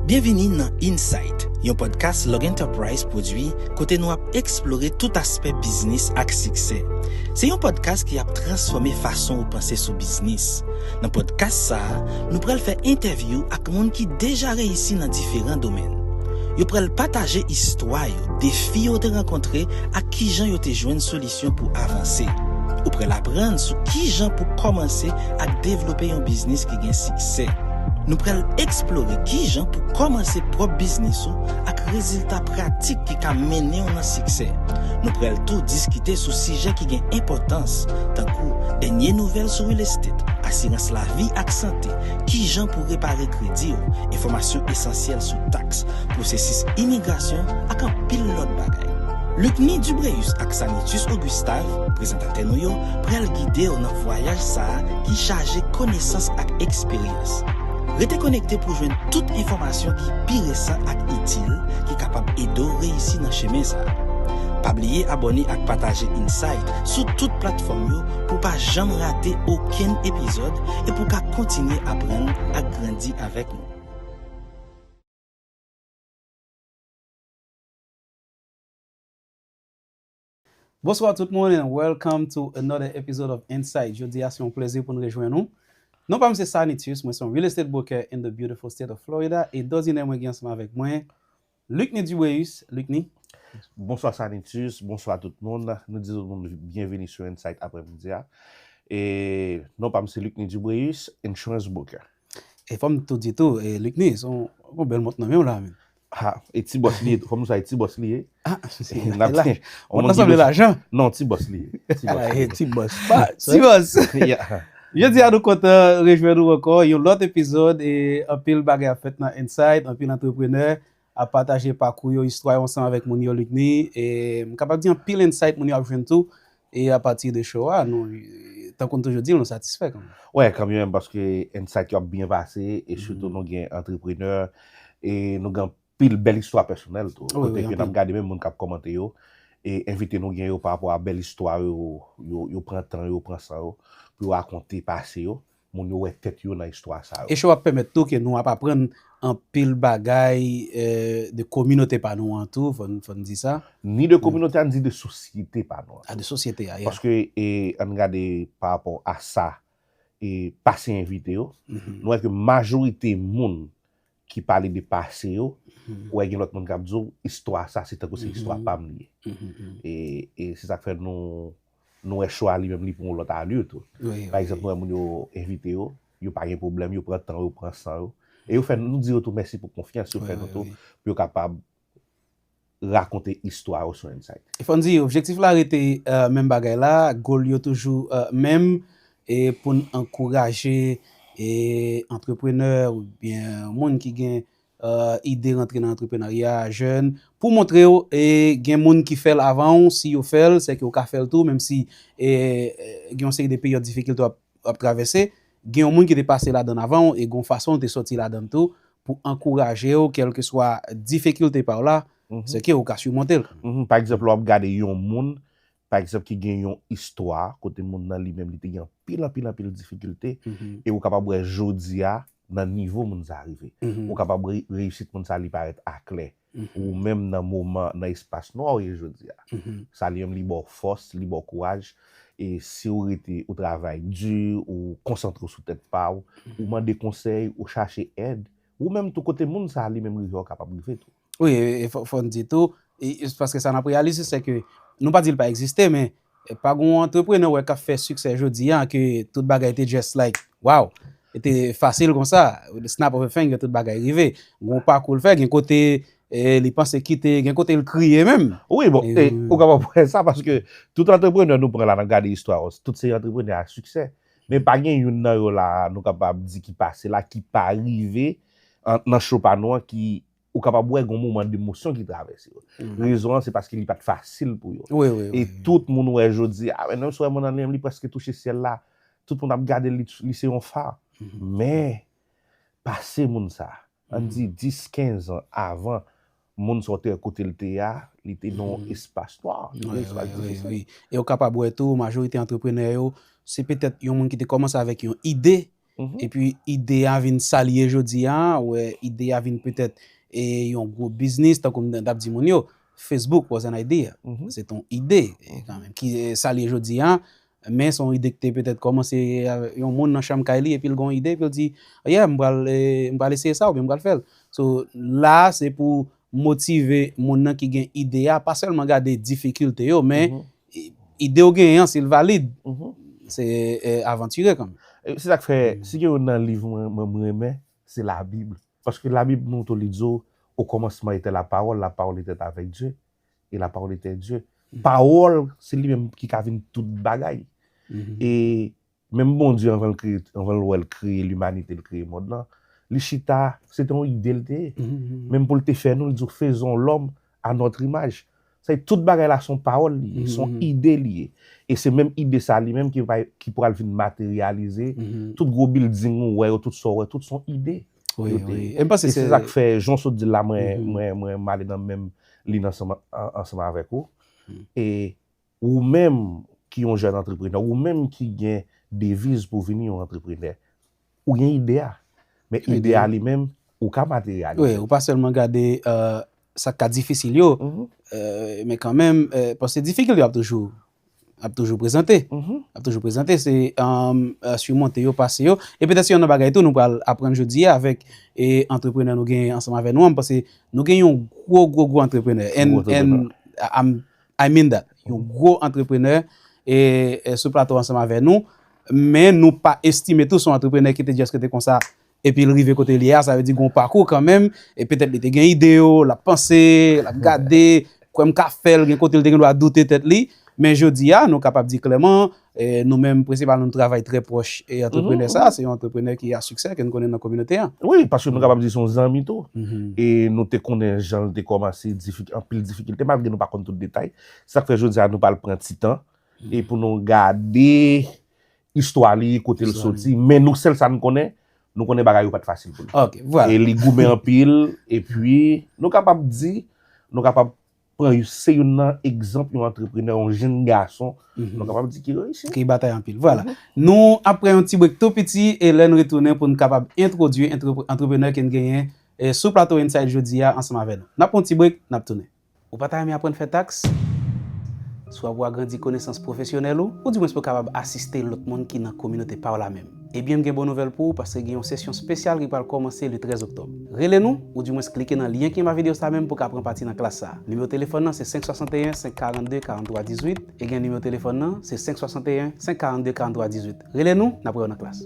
Bienvenue dans Insight, un podcast Logg Enterprise produit côté nous a explorer tout aspect business ak succès. C'est un podcast qui a transformé façon de penser sur business. Dans podcast ça, nous pral faire interview ak monde qui déjà réussi dans différents domaines. Yo pral partager histoire, défis yo te rencontré ak qui jan yo te joindre solution pour avancer. Ou pral apprendre sur qui jan pour commencer à développer un business qui gagne succès. Nous pral explorer qui jan pour commencer propre business avec résultats pratiques qui can mener au succès. Nous pral tout discuter sur sujet qui gagne importance, tant que dernière nouvelle sur real estate, assurance la vie ak santé, qui jan pour réparer crédit, information essentielle sur taxes, processus immigration ak un pile l'autre bagay. Lukni Dubreus ak Sanitus Augustave, présentateur nou yo, pral guider dans voyage ça qui chargé connaissance ak expérience. Restez connecté pour joindre toute information qui est récente et utile, qui est capable d'aider à réussir dans le chemin. Pas oublier abonner et partager Insight sur toute plateforme pour ne pas jamais rater aucun épisode et pour continuer à apprendre et grandir avec nous. Bonsoir tout le monde and welcome to another episode of Insight. Jodia, c'est un plaisir pour nous rejoindre nous. Non pas M. Sanitus, moi suis un real estate broker in the beautiful state of Florida et deuxième moi ensemble avec moi Lukni Dubreus. Lukni. Bonsoir Sanitus, bonsoir tout le monde. Nous disons tout le monde bienvenue sur Insight après-midi. Et non pas M. Lukni Dubreus, insurance broker. Et comme tout dit tout, Lukni, son bel mot nom là. Ah, et ti boss lié, comme ça ti boss lié. Ah, c'est on ensemble l'argent. Non, ti boss lié. Ti boss. Ti boss. Je dis à nous content rejoindre encore un autre épisode et un pile bagay a fait dans Insight, un pile entrepreneur à partager parcours yo histoire ensemble avec mon yo Lukni et capable dire un pile insight mon yo a joindre tout et à partir de show nous tant qu'on toujours dit on satisfait quand même. Ouais, quand même parce que Insight a bien passé et surtout nous gain entrepreneur et nous gain pile belle histoire personnelle tout. Côté que n'a regarder même monde qui commenter yo et inviter nous gain yo par rapport à belle histoire yo prend temps yo prend ça yo pour raconter passé yo mon yo ouais tête yo dans histoire ça. Et je va permettre tout que nous apprendre un pile bagay de communauté pas nous en tout, faut dire ça. Ni de communauté ni de société pas nous. Ah de société yeah. Parce que on regarde par rapport à ça et passé invité yo, nous que majorité monde qui parle de passé yo, ouais gen l'autre monde qui dit histoire ça c'est une histoire pas liée. Et c'est ça fait nous choix lui même pour l'autre allure tout. Par exemple nous yo invité yo pas de problème, yo prend temps, yo prend ça et yo fait nous dire tout merci pour confiance yo fait nous tout pour capable raconter histoire sur Insight. Il faut dire objectif là était même bagay là, goal yo toujours même et pour encourager et entrepreneur ou bien monde qui gagne idée rentrer dans l'entrepreneuriat jeune pour montrer et gen monde qui fait avant si yo fait c'est que yo ka faire tout même si gen série de périodes difficiles à traverser gen monde qui dépassé là dedans avant et gon façon de sortir là dedans tout pour encourager quelle que soit difficulté par là c'est que yo ka surmonter. Par exemple on regarde yon monde par exemple qui gagne une histoire côté monde dans lui-même il te gen pile difficulté et ou capable Jodia dans niveau moun arrivé ou capable réussir moun ça li paraître à clair ou même dans moment dans espace noir et Jodia ça li am li bon force li bon courage et si ou été au travail dur ou concentré sur tête pas ou demander conseil ou chercher aide ou même tout côté moun ça li même rive capable de faire tout. Oui, faut dire tout et parce que ça n'a pas réalisé c'est que nous pas dire pas exister mais pas gon entrepreneur qui a fait succès Jodia que toute bagaille était just like wow. Était facile comme ça, le snap of a finger tout bagay arrivé. Gon parcours le faire, gen côté li pense quitter, gen côté le crier même. Oui bon, ou capable faire ça parce que tout entrepreneur nous prend là dans garder histoire, tous ces entrepreneurs à succès, mais pas gen yon nan yo là nous capable dire qui passe là qui pas arrivé dans chopano qui ou capable ouais gon moment d'émotion qui traverse. Raison c'est parce qu'il est pas facile pour yo. Oui. Et tout monde ouais jodi ah mais non soit mon ami li presque toucher ciel là. Tout le monde a regardé lycée en phare. Mais passé moun ça on dit 10-15 ans avant moun sortait à côté le théâtre il était dans espace noir oui et au capable tout majorité entrepreneur c'est peut-être un monde qui te commence avec une idée et puis idée a vinn salier jodi an, ouais, idée a vinn peut-être et yon gros business tant comme d'ap di moun yo, Facebook was an idea. C'est ton idée quand même qui salier jodi an, mais son idée que peut-être commencer yon moun nan chambre kay et puis il gon idée puis il dit yeah, m'bral essayer ça ou bien m'bral faire. So là c'est pour motiver moun nan qui gen idée a pas seulement garder difficulté yo mais idée ou gen s'il valide. C'est aventureux comme. C'est ça que fait si yo nan livre moi c'est la Bible parce que la Bible nous te dit au commencement était la parole était avec Dieu et la parole était Dieu. Parole c'est lui-même qui a vu toute bagaille. Et même bon Dieu avant le créer l'humanité, le créer le monde là, le chita c'est une idée. Même pour le faire nous il dit faisons l'homme à notre image. C'est toute bagaille là son parole liée, son idée liée. Et c'est même idée ça lui-même qui pourra le matérialiser. Tout gros building ouais, tout son idée. Oui. Et c'est ça que fait Jean se dit là moi mal dans même ligne ensemble avec vous. Et ou même qui ont jeune entrepreneur ou même qui gagne des vises pour venir entrepreneur ou gagne idée mais idée lui-même ou ka matérialiser. Oui, ou pas seulement garder ça cas difficile yo mais quand même parce que difficile a toujours présenté c'est surmonter yo passer yo et peut-être si on a bagay tout nous va apprendre jeudi avec et entrepreneur nous gagne ensemble avec nous parce que nous gagnons gros entrepreneur I mean that un gros entrepreneur et ce plateau ensemble avec nous mais nous pas estimer tous son entrepreneur qui était juste comme ça et puis il arrive côté lié ça veut dire qu'on parcours quand même et peut-être il était gain idée la penser la garder comme qu'a fait gain côté il doit douter tête li mais jodi a nous capable dire clairement nous même principalement nous travail très proche et entrepreneur ça c'est un entrepreneur qui a succès que nous connaissons dans la communauté. Oui parce que nous capable dire son amis tout et nous te connaît gens de commencer en pile difficulté malgré nous pas connaître tout détail ça fait jodi a nous pas le prendre petit temps et pour nous garder histoire li côté le sorti mais nous seul ça nous connaît bagaille pas facile pour nous. OK, voilà. Et les gourmet en pile et puis nous capable dire nous capable prendre c'est un exemple un entrepreneur un jeune garçon nous capable dire qui réussit qui bataille en pile. Voilà. Nous après un petit break tout petit et là nous retourner pour nous capable introduire entrepreneur qui gagne sur plateau Inside Jodia ensemble avec nous. N'a pas un petit break, n'a tourner. Ou pas aimer apprendre faire taxe soit avoir grandi connaissance professionnelle ou du moins pour capable assister l'autre monde qui dans la communauté par la même. Et bien, j'ai une bonne nouvelle pour vous parce que j'ai une session spéciale qui va commencer le 13 octobre. Relez-nous ou du moins cliquez dans le lien qui est dans la vidéo ça même pour prendre partie dans la classe. Numéro de téléphone c'est 561 542 43 18 et le numéro de téléphone c'est 561 542 43 18. Relez-nous, nous après dans la classe.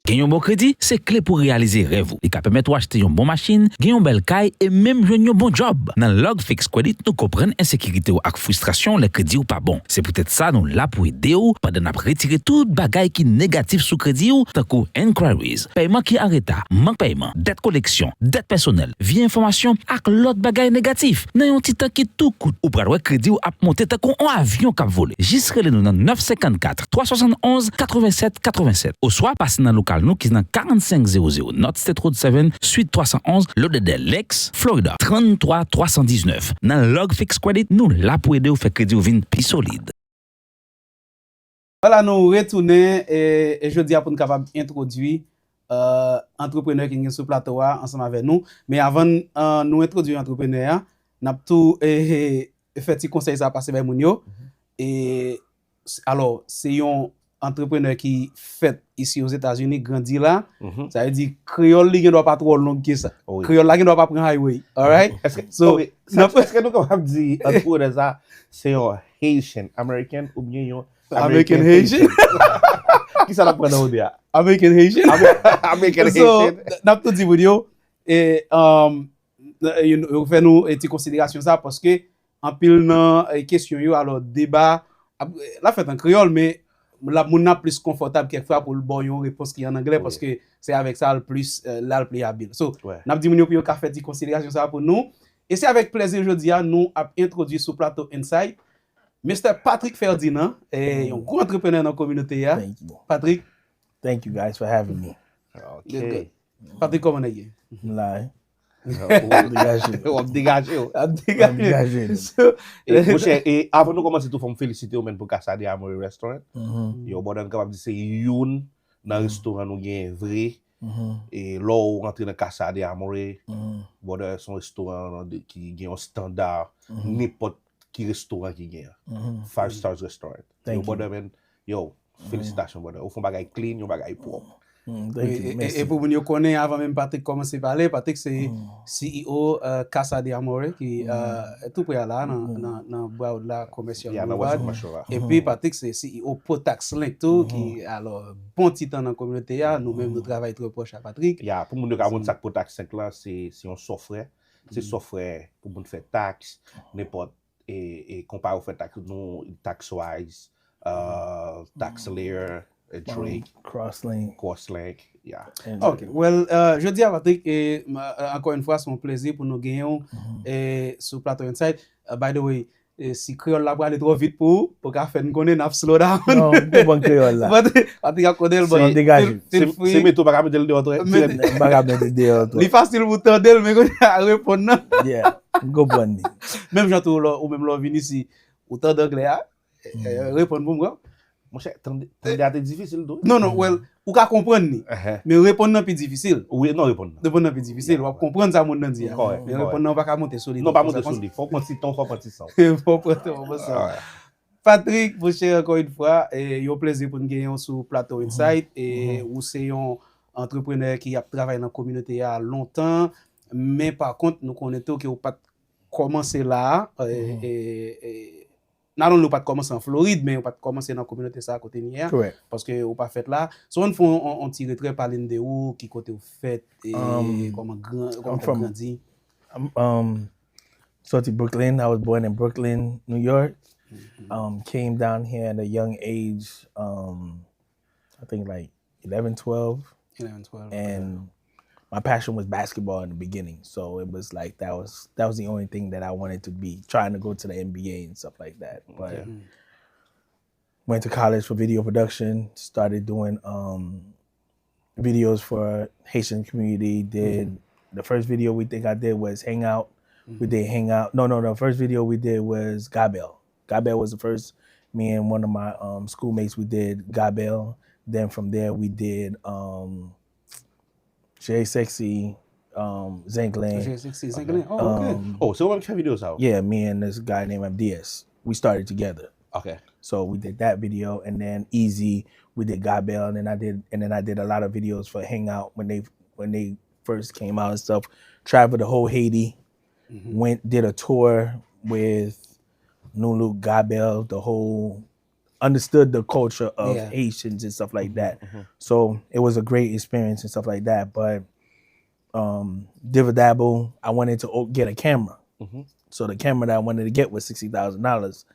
Gagner un bon crédit, c'est clé pour réaliser rêve. Il peut permettre d'acheter une bonne machine, gagner une belle caille et même jouer un bon job. Dans Logg Fix Credit, nous comprenons insécurité ou frustration, les crédits ou pas bon. C'est peut-être ça nous là pour aider ou pendant nous retirer tout bagaille qui négatif sous crédit ou tant que inquiries, paiement qui arrête, manque paiement, dette collection, dette personnelle, vie information ak l'autre bagaille négatif. Nan un petit temps qui tout coûte ou pour crédit ou à monter tant qu'on avion cap voler. Juste nous dans 954 371 87 87 ou soit passer dans local nous qui est dans 4500 North State Road 7 suite 311 Lauderdale Lakes Florida 33 319. Dans Logg Fix Credit nous là pour aider ou faire crédit ou vin plus solide. Voilà, nous retourner et jeudi pour nous capable introduire entrepreneur qui est sur plateau ensemble avec nous mais avant nous introduire entrepreneur n'a tout fait petit conseil ça passer vers moun yo et alors c'est un entrepreneur qui fait ici aux États-Unis grandi là ça veut dire créole li doit pas trop long que ça créole là doit pas prendre highway all right est-ce que nous capable dire entrepreneur ça c'est un Haitian American ou bien un American Haitian qui ça la prend dans ODA American Haitian American so Haitian n'a tout dit vidéo et on fait nous une considération ça parce que en pile dans question yo alors débat la fait en créole mais la moun n'a plus confortable quelquefois pour le bon yon réponse qui en anglais parce que c'est avec ça le plus là le plus habile. So n'a dit moun pour faire des considérations ça pour nous et c'est avec plaisir aujourd'hui nous a introduit sur plateau Inside Mr. Patrick Ferdinand et un grand entrepreneur dans la communauté là. Patrick, thank you guys for having me. Okay. Patrick comment est-ce Là, Ou dégagé. So, Mon cher, et avant nous commencer tout, faut me féliciter ou même pour Casa de Amore Restaurant. Yo, bon, capable de dire c'est youn dans restaurant nous gagne vrai. Et là ou rentre dans Casa de Amore, bon, son restaurant qui gagne un standard n'importe qui restaurant qui gagne. 5 stars restaurant. Yo, bon, men, yo, félicitations, bon. Ou font bagay clean, yo bagay propre. Et pour vous connaître, avant même Patrick commencer à parler, Patrick c'est CEO Casa de Amore qui tout près là dans bois de la commercial. Et puis Patrick c'est CEO Potax Link tout qui alors bon titan dans la communauté nous-mêmes nous travaillons très proche à Patrick. Pour nous capable ça Potax 5 là c'est un software, c'est software pour nous faire taxe n'importe et comparé au fait taxe nous tax wise tax layer Drake, Crosslink, yeah. Ok, well, Jodia Patrick, encore une fois, c'est un plaisir pour nous gagner sur Plateau Insight. By the way, si Créole là, pour aller trop vite pour faire nous connaître, nous slow down. Non, c'est bon Créole là. Patrick a connaît le bon. C'est dégagé. C'est métaux, pas mettre le dehors. Pas mettre le dehors. Il est facile pour t'entendre, mais quand à répondre. Yeah, go bon. Même j'entends ou même là vini si ou t'entends anglais, répondre pour moi. Mon cher, c'est difficile. Non, well, ou ka comprendre ni. Mais répondre non plus difficile. Oui, non répondre. Répondre non plus difficile. Ou comprendre ça mon nan dit. Mais répondre non pas monter solide. Non, pas monter solide. Faut prendre si ton, faut prendre si sang. Faut prendre ça. Patrick, mon cher, encore une fois, et un plaisir pour nous gagner sur Plateau Insight et ou c'est un entrepreneur qui a travaillé dans la communauté il y a longtemps, mais par contre, nous connaissons que vous pas commencé là non, nous pas commencer en Floride, mais on pas commencer dans la communauté ça à côté nier parce que on pas fait là. So on font on tire retrait par l'une de où qui côté fait et comment grandi. So to Brooklyn, I was born in Brooklyn, New York. Came down here at a young age, I think like 11, 12. And my passion was basketball in the beginning. So it was like that was the only thing that I wanted to be, trying to go to the NBA and stuff like that. But went to college for video production, started doing videos for Haitian community, did the first video I did was Hangout. We did Hangout. No, the first video we did was Gabel. Gabel was the first. Me and one of my schoolmates, we did Gabel. Then from there we did Jay Sexy, Zinklin. Jay Sexy, Zinklin. So what kind of videos out? Yeah, me and this guy named Abdias. We started together. Okay. So we did that video, and then Easy, we did Gabel, and then I did a lot of videos for Hangout when they first came out and stuff. Traveled the whole Haiti, did a tour with Nulu, Gabel, the whole, understood the culture of Haitians and stuff like that. So it was a great experience and stuff like that. But Diva Dabble, I wanted to get a camera. So the camera that I wanted to get was $60,000.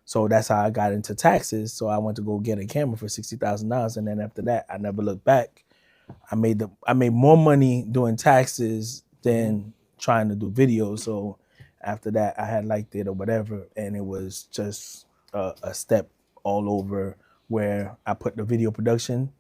So that's how I got into taxes. So I went to go get a camera for $60,000, and then after that, I never looked back. I made more money doing taxes than trying to do videos. So after that, I had liked it or whatever, and it was just a step all over where I put the video production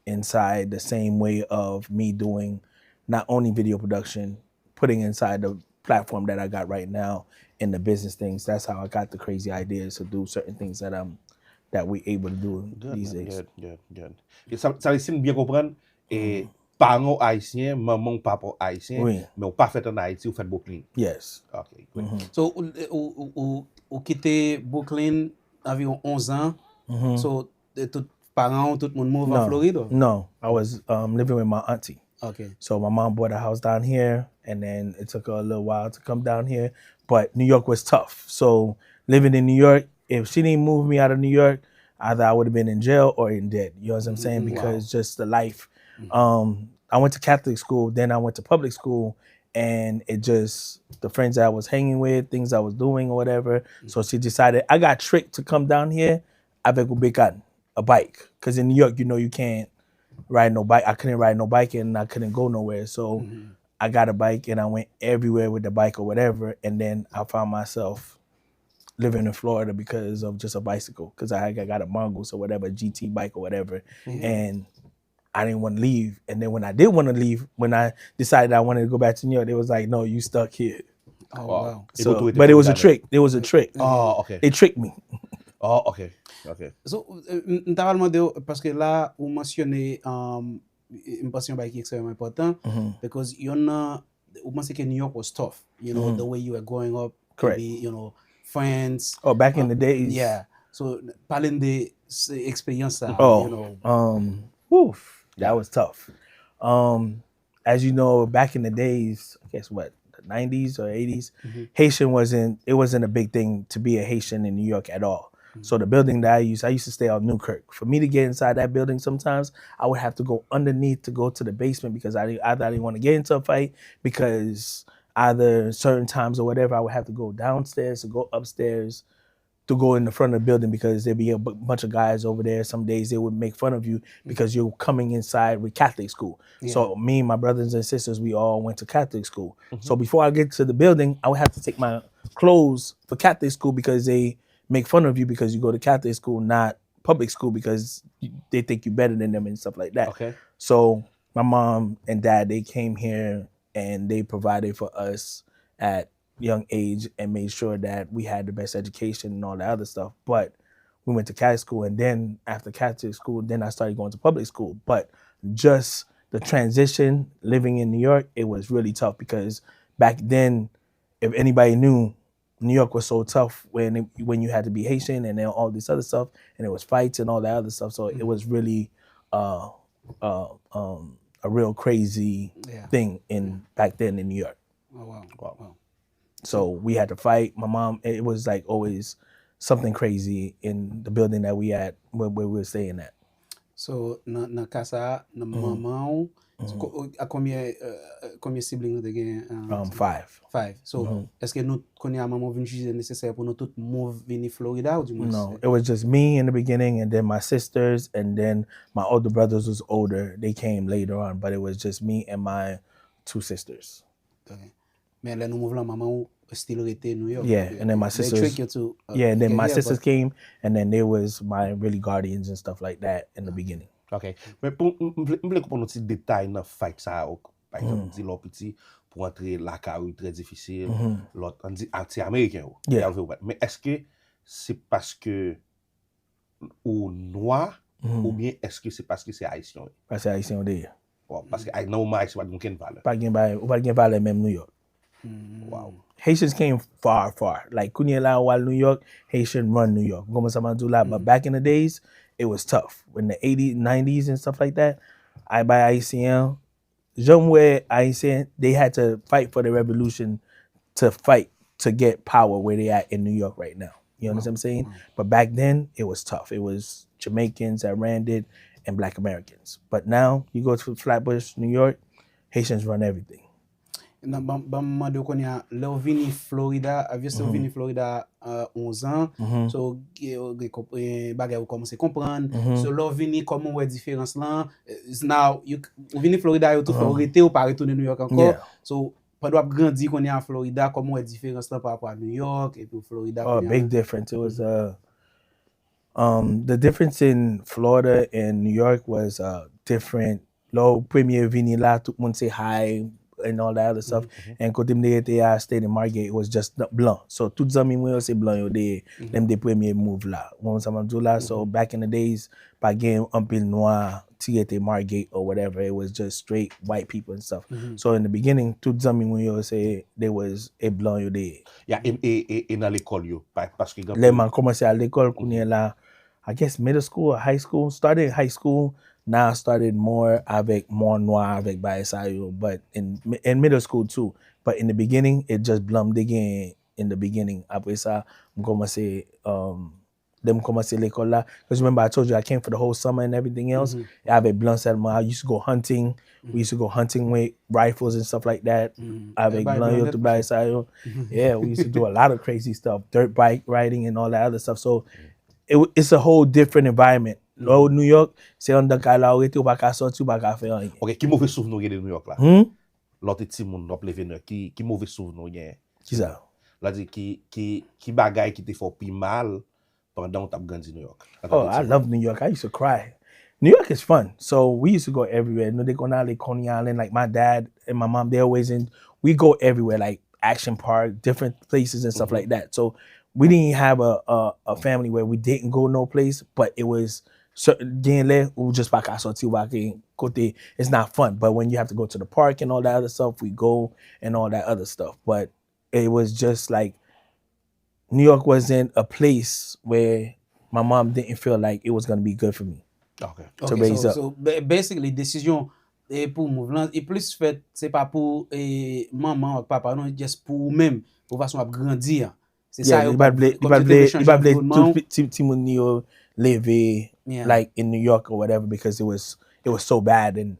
inside the same way of me doing not only video production, putting inside the platform that I got right now in the business things. That's how I got the crazy ideas to do certain things that we able to do these days. Good. Ça laisse bien comprendre et parents haïtiens, maman papa haïtien, mais on pas fait en Haïti, ou fait Brooklyn. Yes. Okay. So ou quitté Brooklyn environ 11 ans. So tout parents, tout le monde move en Floride? Or? No, I was living with my auntie. Okay. So my mom bought a house down here, and then it took her a little while to come down here. But New York was tough. So living in New York, if she didn't move me out of New York, either I would have been in jail or in debt. You know what I'm saying? Because just the life. I went to Catholic school, then I went to public school, and it just, the friends that I was hanging with, things I was doing or whatever. So she decided, I got tricked to come down here avec a bike. Because in New York, you know, you can't ride no bike. I couldn't ride no bike and I couldn't go nowhere. So I got a bike and I went everywhere with the bike or whatever. And then I found myself living in Florida because of just a bicycle. Because I got a Mongoose or whatever, GT bike or whatever. And I didn't want to leave. And then when I did want to leave, when I decided I wanted to go back to New York, they was like, no, you stuck here. Oh, wow. So, but it was a trick. It was a trick. Oh, ok. They tricked me. Oh, ok. So, m'ta val mande parce que là, ou mentionné, m'pense yon bay ki extrêmement important, because yon ou pense que New York was tough, you know, the way you were growing up, Correct. maybe, you know, friends. Oh, back in the days. Yeah. So, parlent de expérience ça, Oh, you know. that was tough. As you know, back in the days, I guess what, the 90s or 80s, Haitian wasn't a big thing to be a Haitian in New York at all. So the building that I used to stay on Newkirk. For me to get inside that building, sometimes I would have to go underneath to go to the basement because I didn't want to get into a fight, because either certain times or whatever, I would have to go downstairs or go upstairs to go in the front of the building because there'd be a bunch of guys over there. Some days they would make fun of you because you're coming inside with Catholic school. Yeah. So me and my brothers and sisters, we all went to Catholic school. So before I get to the building, I would have to take my clothes for Catholic school because they make fun of you because you go to Catholic school, not public school, because they think you're better than them and stuff like that. Okay. So my mom and dad, they came here and they provided for us at young age and made sure that we had the best education and all that other stuff. But we went to Catholic school, and then after Catholic school, then I started going to public school. But just the transition, living in New York, it was really tough because back then, if anybody knew, New York was so tough when you had to be Haitian and then all this other stuff, and it was fights and all that other stuff. So it was really a real crazy thing back then in New York. Oh, wow. So we had to fight. My mom, it was like always something crazy in the building that we at, where we were staying at. So, nan kasa, nan maman ou, a combien siblings nou te gen? 5. 5. So, eske nou konye a maman vin jise necessaire pou nou tout move vini Florida ou di mwen? No, it was just me in the beginning, and then my sisters, and then my older brothers was older. They came later on, but it was just me and my 2 sisters. Okay. Men lè nou move la maman ou still rete New York? Yeah, and then my sisters. They trick you to, and then my sisters came, and then they was my really guardians and stuff like that in the beginning. Ok. Men pou mble kompon nou ti detay nan fight sa ou, par exemple, di lò piti pou antre laka ou tre difisil, lot an di anti-Ameriken ou. Yeah. Men eske se paske ou noir ou bien eske se paske se Ayisyen? Parce que Ayisyen ou de. Bon, paske nan ou ma Ayisyen pa di mken valeur. Ou pa gen valeur même New York. Wow. Haitians came far. Like Kounye la while New York, Haitian run New York. But back in the days, it was tough. In the 80s, 90s and stuff like that, I buy Ayisyen. Somewhere Ayisyen, they had to fight for the revolution to fight to get power where they at in New York right now. You understand what I'm saying? But back then, it was tough. It was Jamaicans that ran it and Black Americans. But now, you go to Flatbush, New York, Haitians run everything. Nan ban mande ou konya, lè ou vini Florida, obviously ou vini Florida 11 ans, so bagay ou komanse kompran, so lè ou vini koman ou e diferans lan, now, ou vini Florida yo tou fè ou rete ou pa retourne New York anko, so pad wap grandi konya an Florida, koman ou e diferans lan par rapport a New York, et puis Florida konya? Oh, big difference. It was, the difference in Florida and New York was different. Lò premier vini la, tout moun say hi, and all that other stuff. And kote mde ete I stayed in Margate, it was just blanc. So tout zami mwen yo se blanc yo de, them de premier move la. Mwen sa man la. So back in the days, pa gen unpil noir, ti ete Margate or whatever, it was just straight white people and stuff. So in the beginning, tout zami mwen yo se, there was a blanc yo de. Yeah, e nan l'ekol yo. Paske Le man komanse a l'ekol kounye la, I guess middle school or high school. Started high school, now I started more noir avec Bayesayo, but in middle school too. But in the beginning, it just blummed again in the beginning. Après ça, them commencé l'école là. Because remember I told you I came for the whole summer and everything else. Avec blanc seulement. I used to go hunting. We used to go hunting with rifles and stuff like that. Avec blanc yo to Bayesayo. Yeah, we used to do a lot of crazy stuff. Dirt bike riding and all that other stuff. So it's a whole different environment. Lò New York, se yon dan ka la ou rete ou pa ka sorti ou pa ka fe an. Ok, ki mouve souv nou gen de New York la? Lote ti moun nop leve nou, ki mouve souv nou gen? Ki sa? La di ki bagay ki te fò pi mal pendant ou tap grandi New York? Oh, I love New York. I used to cry. New York is fun. So we used to go everywhere. No, they go now, like Coney Island. Like my dad and my mom, they always in. We go everywhere, like Action Park, different places and stuff like that. So we didn't have a family where we didn't go no place, but it was certain just back kote. It's not fun. But when you have to go to the park and all that other stuff, we go and all that other stuff. But it was just like New York wasn't a place where my mom didn't feel like it was gonna be good for me. Okay. To raise up. So basically, décision pour mouvement et plus fait, c'est pas pour maman ou papa, non, just pour même, pour façon à grandir. C'est ça. Il va tout petit monde live like in New York or whatever because it was so bad and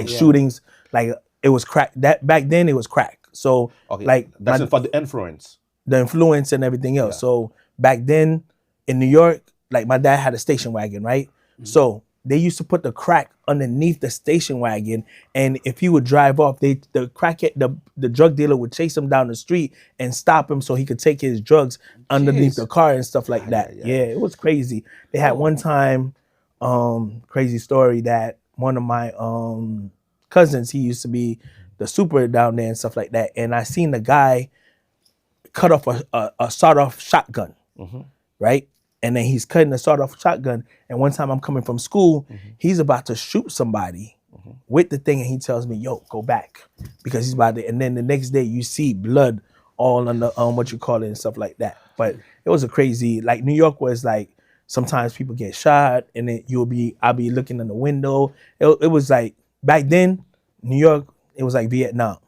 shootings, like it was crack. That back then it was crack. So like that's for the influence. The influence and everything else. So back then in New York, like my dad had a station wagon, right? So they used to put the crack underneath the station wagon, and if he would drive off, the drug dealer would chase him down the street and stop him so he could take his drugs underneath the car and stuff like that. Yeah, it was crazy. They had one time, crazy story that one of my cousins, he used to be the super down there and stuff like that, and I seen the guy cut off a sawed-off shotgun, right? And then he's cutting the sawed-off shotgun. And one time I'm coming from school, he's about to shoot somebody with the thing, and he tells me, "Yo, go back," because he's about to. And then the next day, you see blood all on the what you call it and stuff like that. But it was a crazy. Like New York was like sometimes people get shot, and then I'll be looking in the window. It was like back then, New York. It was like Vietnam.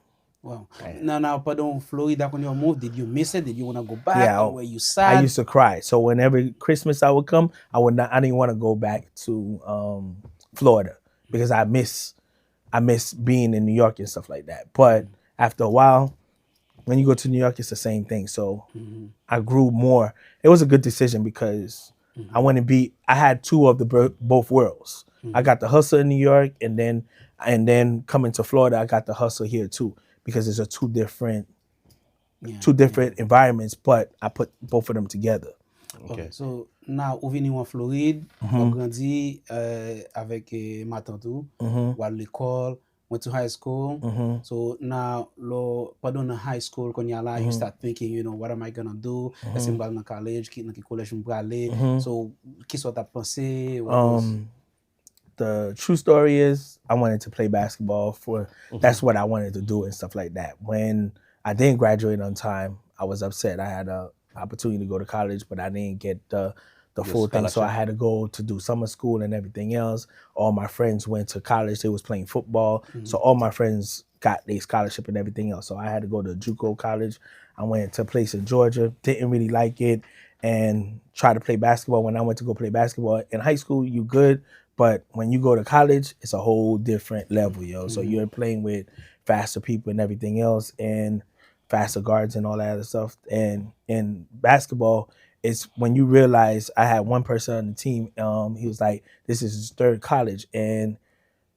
Wow. Now, pardon, Florida, when you moved, did you miss it? Did you want to go back? Yeah, or were you sad? I used to cry. So whenever Christmas I would come, I didn't want to go back to Florida because I miss being in New York and stuff like that. But after a while, when you go to New York, it's the same thing. So I grew more. It was a good decision because I had two of both worlds. I got the hustle in New York, and then coming to Florida, I got the hustle here too. Because it's two different environments, but I put both of them together. Okay. So now, vous venez en Floride, vous grandi avec ma tante, ou à l'école, went to high school. So now, pendant high school, quand you're là, you start thinking, what am I gonna do? Est-ce que je vais aller dans college? Dans quel collège je vais aller? So, qu'est-ce que tu as pensé? The true story is I wanted to play basketball that's what I wanted to do and stuff like that. When I didn't graduate on time, I was upset. I had an opportunity to go to college, but I didn't get the full thing. So I had to go to do summer school and everything else. All my friends went to college. They was playing football. So all my friends got their scholarship and everything else. So I had to go to JUCO college. I went to a place in Georgia, didn't really like it, and tried to play basketball. When I went to go play basketball in high school, you good. But when you go to college, it's a whole different level, yo. So you're playing with faster people and everything else, and faster guards and all that other stuff. And in basketball, it's when you realize I had one person on the team. He was like, "This is his third college," and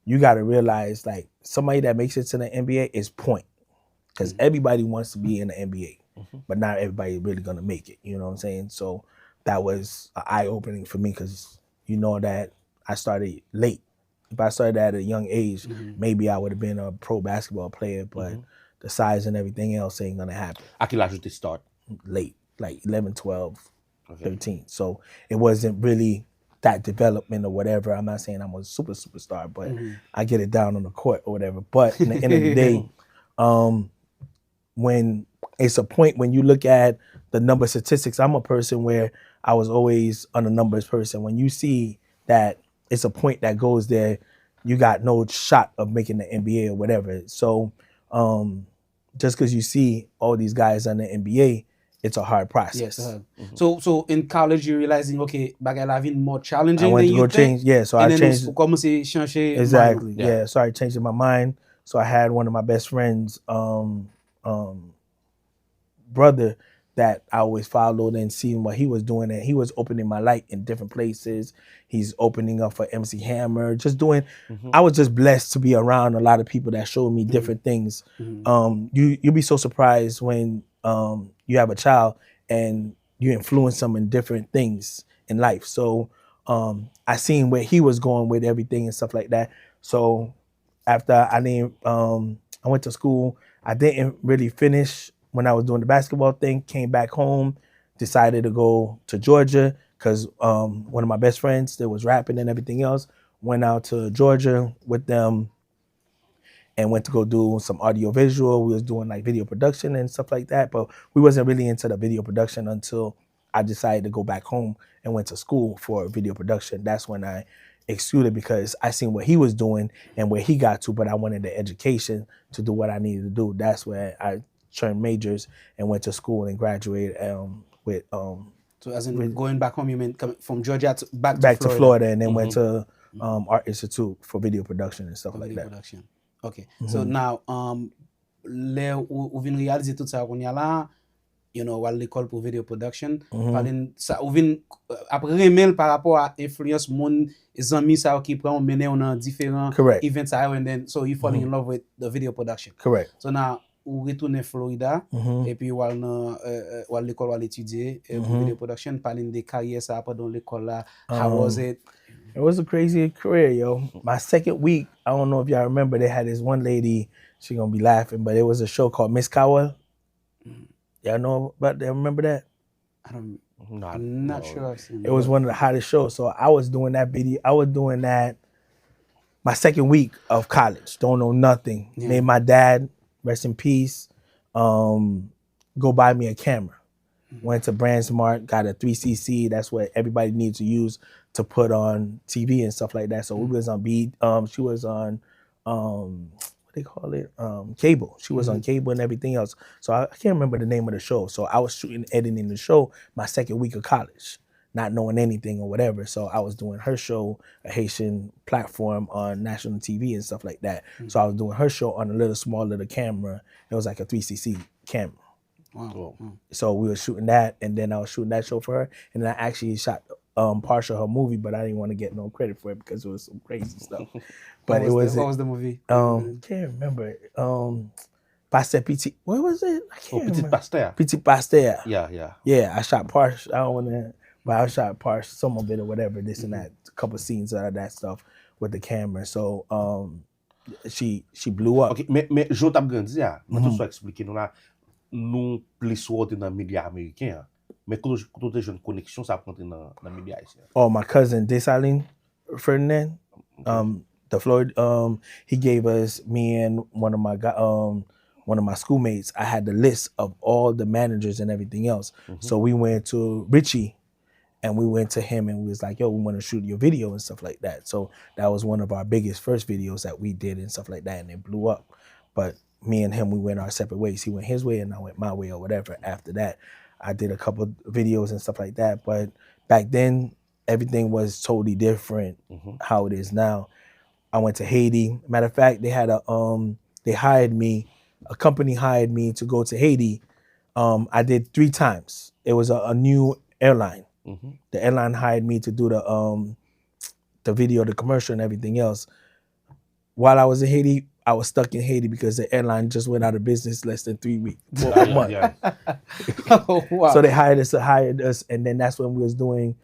you got to realize like somebody that makes it to the NBA is point, because everybody wants to be in the NBA, but not everybody really gonna make it. You know what I'm saying? So that was an eye opening for me because you know that. I started late. If I started at a young age, maybe I would have been a pro basketball player, but the size and everything else ain't gonna happen. À quel âge did you start? Late, like 11, 12, 13. So it wasn't really that development or whatever. I'm not saying I'm a superstar, but I get it down on the court or whatever. But in the end of the day, when it's a point when you look at the number statistics, I'm a person where I was always on a numbers person. When you see that it's a point that goes there, you got no shot of making the NBA or whatever. So just because you see all these guys on the NBA, it's a hard process. Yes. So in college, you're realizing, okay, bagay la vie more challenging I went than to you go think. change. Yeah, so I changed. Commencé changer. Exactly. Yeah. So I changed my mind. So I had one of my best friends, brother, that I always followed and seeing what he was doing, and he was opening my light in different places. He's opening up for MC Hammer, just doing. I was just blessed to be around a lot of people that showed me different things. You'll be so surprised when you have a child and you influence them in different things in life. So I seen where he was going with everything and stuff like that. So after I went to school, I didn't really finish when I was doing the basketball thing, came back home, decided to go to Georgia because one of my best friends that was rapping and everything else went out to Georgia with them and went to go do some audio visual. We was doing like video production and stuff like that, but we wasn't really into the video production until I decided to go back home and went to school for video production. That's when I excluded because I seen what he was doing and where he got to, but I wanted the education to do what I needed to do. That's where I turned majors and went to school and graduated with So as in going back home, you mean coming from Georgia back to Florida and then went to Art Institute for video production and stuff like that. Production. Okay. So now le ou vin réaliser tout ça qu'on y a là, you know, à l'école pour video production, parler ça ou vin après remel par rapport à influence mon amis ça qui prend mener on a différents events and then so you falling in love with the video production. Correct. So now ou retourner Florida et puis ou à l'école ou étudier pour video production, parler de carrière ça pendant l'école là. How was it? It was a crazy career, yo. My second week, I don't know if y'all remember, they had this one lady, she gonna be laughing, but it was a show called Miss Cowell. Y'all know about that? Remember that? I'm not sure I've seen it. It was one of the hottest shows. So I was doing that video. I was doing that my second week of college. Don't know nothing. Yeah. Made my dad, rest in peace, go buy me a camera. Went to BrandSmart, got a 3cc. That's what everybody needs to use to put on TV and stuff like that. So we was on she was on what they call it? Cable. She was on cable and everything else. So I can't remember the name of the show. So I was shooting, editing the show my second week of college, not knowing anything or whatever. So I was doing her show, a Haitian platform on national TV and stuff like that. So I was doing her show on a small little camera. It was like a 3cc camera. Wow. So we were shooting that, and then I was shooting that show for her, and then I actually shot partial her movie, but I didn't want to get no credit for it because it was some crazy stuff. But what was the movie? Can't remember. Pasteur Petit. What was it? I can't remember. Petit Pasteur. Petit Pasteur. Yeah. I shot partial. I don't want to, but I shot partial, some of it or whatever. This and that. A couple scenes out of that stuff with the camera. So she blew up. Okay, mais je t'ai grandi à. Moi tout ça expliquer nous là. Nous plus sorti dans les médias américains, mais quand tu as une connexion, ça prend dans les médias haïtiens. Oh, my cousin Ferdinand the Floyd, he gave us, me and one of my schoolmates, I had the list of all the managers and everything else. So we went to Richie and we went to him and we was like, yo, we want to shoot your video and stuff like that. So that was one of our biggest first videos that we did and stuff like that, and it blew up. But me and him, we went our separate ways. He went his way and I went my way or whatever. After that, I did a couple videos and stuff like that. But back then, everything was totally different how it is now. I went to Haiti. Matter of fact, they had a company hired me to go to Haiti. I did 3 times. It was a new airline. The airline hired me to do the video, the commercial and everything else. While I was in Haiti, I was stuck in Haiti because the airline just went out of business less than 3 weeks, a month. Oh, wow. So they hired us, and then that's when the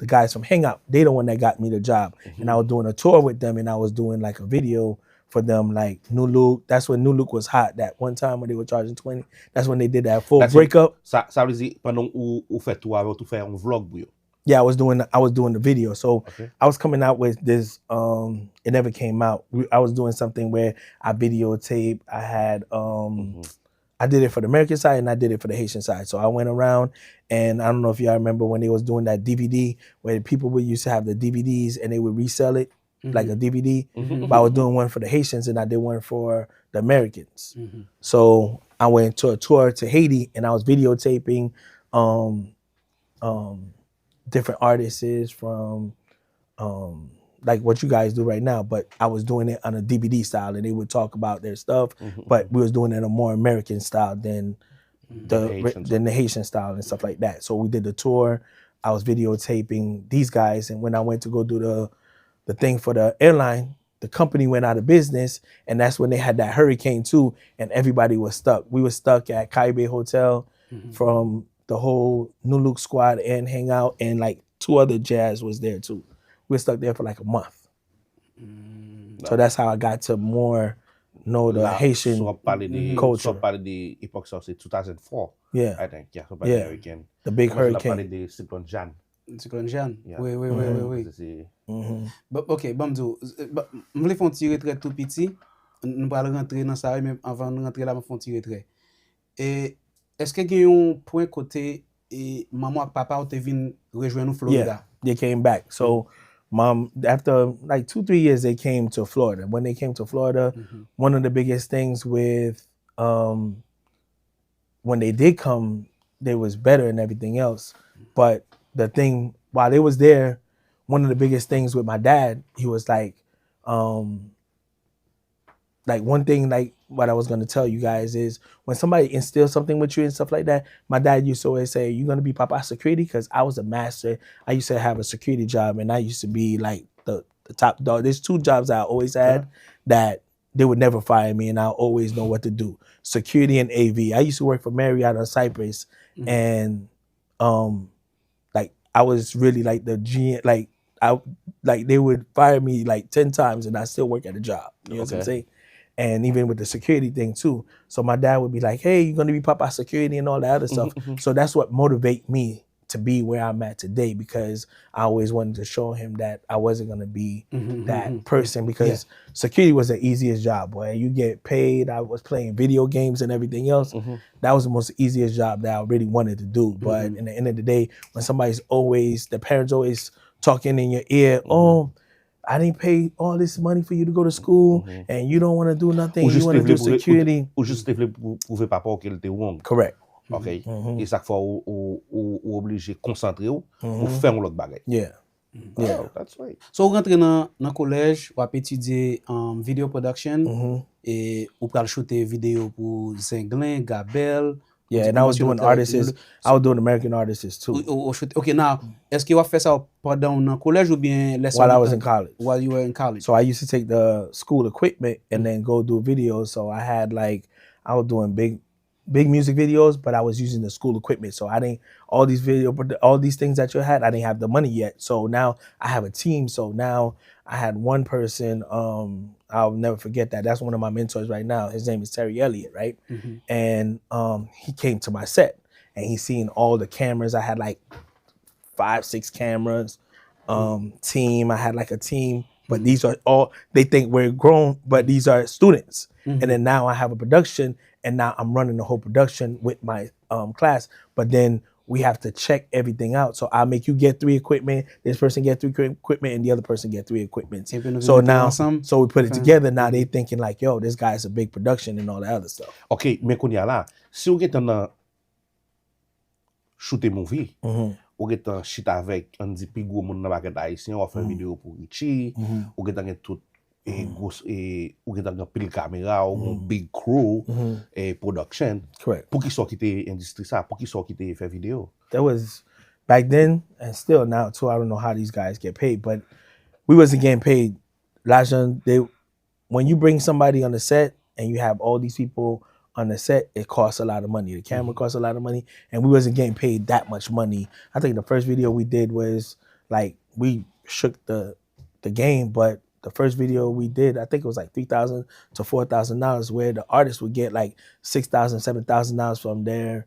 guys from Hangout, they the one that got me the job. And I was doing a tour with them, and I was doing like a video for them, like New Look. That's when New Look was hot. That one time when they were charging 20, that's when they did that full breakup. Ça veut dire pendant ou fait tour avant tu fais un vlog pour eux. Yeah, I was doing the video. So I was coming out with this, it never came out. I was doing something where I videotape. I had, I did it for the American side and I did it for the Haitian side. So I went around, and I don't know if y'all remember when they was doing that DVD where people would used to have the DVDs and they would resell it like a DVD. But I was doing one for the Haitians and I did one for the Americans. So I went to a tour to Haiti and I was videotaping, different artists from like what you guys do right now, but I was doing it on a DVD style and they would talk about their stuff, but we was doing it in a more American style than the Haitian style and stuff like that. So we did the tour. I was videotaping these guys, and when I went to go do the thing for the airline, the company went out of business, and that's when they had that hurricane too, and everybody was stuck. We were stuck at Caribe Hotel from the whole New Look squad and Hangout and like two other jazz was there too. We were stuck there for like a month. So that's how I got to more know the Haitian culture. So parle de époque ça c'est 2004. Yeah. I think. Yeah, so parle American. The big On parle hurricane. de cyclone Jan. Cyclone Jan. Yeah. Oui. C'est Ok, bon m'dou, m'vle fon ti retrait tout petit. Nous pral rentrer dans ça mais avant de rentrer là, m'fon ti retrait. Et est-ce que gen yon point côté et maman ak papa ou te vin rejoindre nous Florida? Yeah, they came back. So mom, after like 2-3 years, they came to Florida. When they came to Florida, one of the biggest things with when they did come, they was better and everything else. But the thing, while they was there, one of the biggest things with my dad, he was like one thing, like what I was going to tell you guys is when somebody instills something with you and stuff like that, my dad used to always say, "You're going to be Papa security," because I was a master. I used to have a security job and I used to be like the top dog. There's 2 jobs I always had that they would never fire me and I always know what to do. Security and AV. I used to work for Marriott on Cypress and like I was really like the GM, like they would fire me like 10 times and I still work at a job. You know what I'm saying? And even with the security thing too. So my dad would be like, "Hey, you're going to be Papa security," and all that other stuff. So that's what motivate me to be where I'm at today, because I always wanted to show him that I wasn't going to be that person, because security was the easiest job, boy. You get paid. I was playing video games and everything else. That was the most easiest job that I really wanted to do. But in the end of the day, when the parents always talking in your ear, "Oh, I didn't pay all this money for you to go to school and you don't want to do nothing. You want to do security." Ou juste te vle prouver papa qu'il te wrong. Correct. OK. Et chaque fois ou obligé concentrer ou pour faire l'autre bagay. Yeah. Oh, that's right. So ou rentre dans collège, ou ap étudier video production et ou pral shooter vidéo pour Zinglin, Gabel. Yeah, and I was doing artists. I was doing American artists too. Okay, now, est-ce que vous fait ça pendant dans collège ou bien while I was in college? While you were in college. So I used to take the school equipment and then go do videos. So I was doing big music videos, but I was using the school equipment. So I didn't all these things that you had, I didn't have the money yet. So now I have a team. So now I had one person, I'll never forget that. That's one of my mentors right now. His name is Terry Elliott, right? And he came to my set and he seen all the cameras. I had like 5-6 cameras, team. I had like a team, but these are all, they think we're grown, but these are students. And then now I have a production and now I'm running the whole production with my class. But then we have to check everything out. So I'll make you get 3 equipment, this person get 3 equipment, and the other person get 3 equipment. So now, so we put it together. Now they thinking like, yo, this guy's a big production and all that other stuff. OK, mais qu'on y a là, si vous êtes en shooter movie, ou êtes en shit avec un dit plus gros monde dans market Ayisyen, ou faire vidéo pour Richie, ou êtes en tout ou êtes en pile caméra, ou big crew et production. Correct. Pour qui soit quitter industrie ça, pour qui soit quitter faire vidéo. That was back then and still now too. I don't know how these guys get paid, but we wasn't getting paid. L'argent, when you bring somebody on the set and you have all these people on the set, it costs a lot of money. The camera costs a lot of money, and we wasn't getting paid that much money. I think the first video we did was like, we shook the game, but the first video we did, I think it was like $3,000 to $4,000, where the artist would get like $6,000, $7,000 from their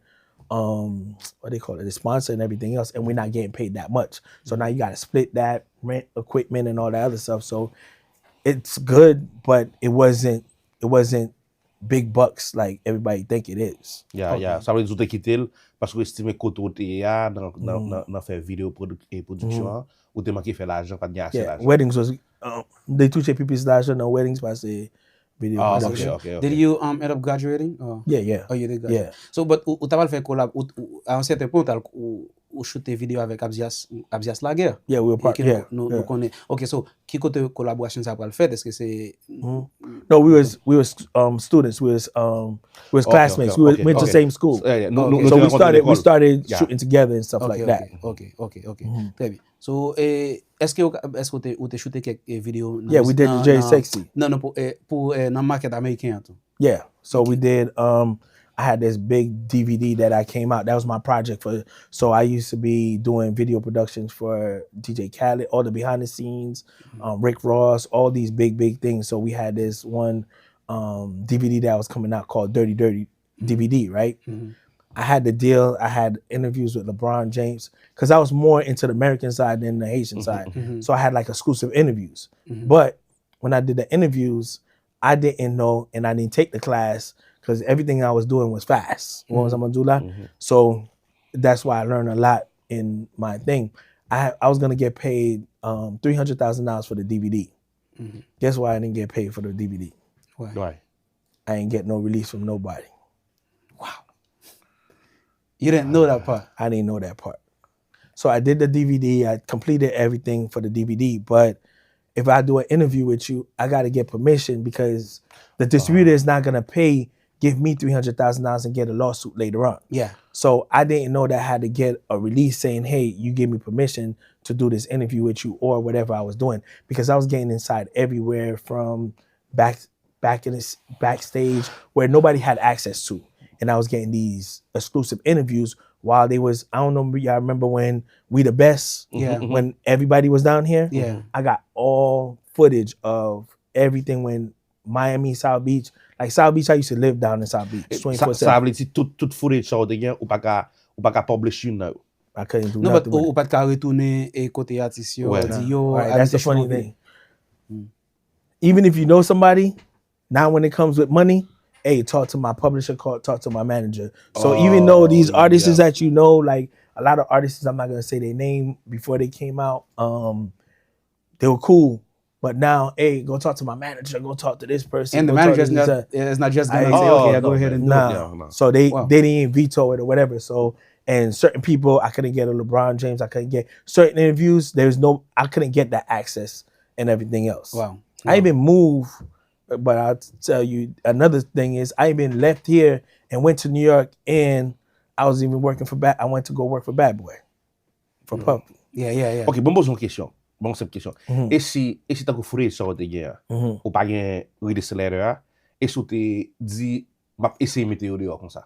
what they call it, the sponsor and everything else, and we're not getting paid that much. So now you got to split that, rent equipment and all that other stuff. So it's good, but it wasn't big bucks like everybody think it is. Yeah. Ça veut dire que vous quitter parce que estime kote dans faire vidéo production, ou te manqué faire l'argent, pas de assez l'argent. Weddings was they touche people's l'argent dans weddings parce que video production. Okay. Did you end up graduating? Yeah. Oh, you did graduate. Yeah. So, but ou t'as pas fait collab à un certain point ou shooter vidéo avec Abzias Laguerre. Yeah, we were part. Nous connaît. Okay, so qui côté collaboration ça va le faire? Est-ce que c'est No, we was students. We was classmates. We went to the same school. So we started shooting together and stuff like that. Okay. Très bien. So, est-ce que vous t'es shooté quelques vidéos? Yeah, we did the Jay Sexy. Non, pour dans market américain tout. Yeah. So we did I had this big DVD that I came out. That was my project for. So I used to be doing video productions for DJ Khaled, all the behind the scenes, Rick Ross, all these big things. So we had this one DVD that was coming out called Dirty DVD, right? I had the deal. I had interviews with LeBron James because I was more into the American side than the Haitian side. So I had like exclusive interviews. But when I did the interviews, I didn't know and I didn't take the class because everything I was doing was fast. So that's why I learned a lot in my thing. I was gonna get paid $300,000 for the DVD. Guess why I didn't get paid for the DVD? Why? I ain't get no release from nobody. You didn't know that part. I didn't know that part. So I did the DVD. I completed everything for the DVD. But if I do an interview with you, I got to get permission because the distributor is not going to give me $300,000 and get a lawsuit later on. Yeah. So I didn't know that I had to get a release saying, hey, you gave me permission to do this interview with you or whatever I was doing because I was getting inside everywhere from backstage where nobody had access to. And I was getting these exclusive interviews while they was, I don't know, y'all remember when We the Best? Yeah. When everybody was down here? Yeah. I got all footage of everything when Miami, South Beach. Like South Beach, I used to live down in South Beach. 24/7. Ça veut dire tout footage ça ou te gen ou pa ka publish you now. I couldn't do No, but nothing with ou it. pas de retourner et côté artiste yo, Ouais. di yo. Right, that's the artiste funny yo. thing. Even if you know somebody, now when it comes with money, hey, talk to my publisher, talk to my manager. So even though these artists that you know, like a lot of artists, I'm not gonna say their name before they came out, they were cool. But now, hey, go talk to my manager, go talk to this person. And the go talk manager to is not just gonna I- say, okay, go no, ahead and do it. Nah. No. So they Wow. didn't even veto it or whatever. So and certain people, I couldn't get a LeBron James. I couldn't get certain interviews. I couldn't get that access and everything else. Wow. I even moved, but I'll tell you another thing is I even left here and went to New York and I was even working for I went to go work for Bad Boy for Puff. Yeah. Ok, bon pose yon question. Bon simple question. E si tako fure sa ou te gen, ou pa gen release letter a, e sou te di, map ese mete yo deyo kon sa.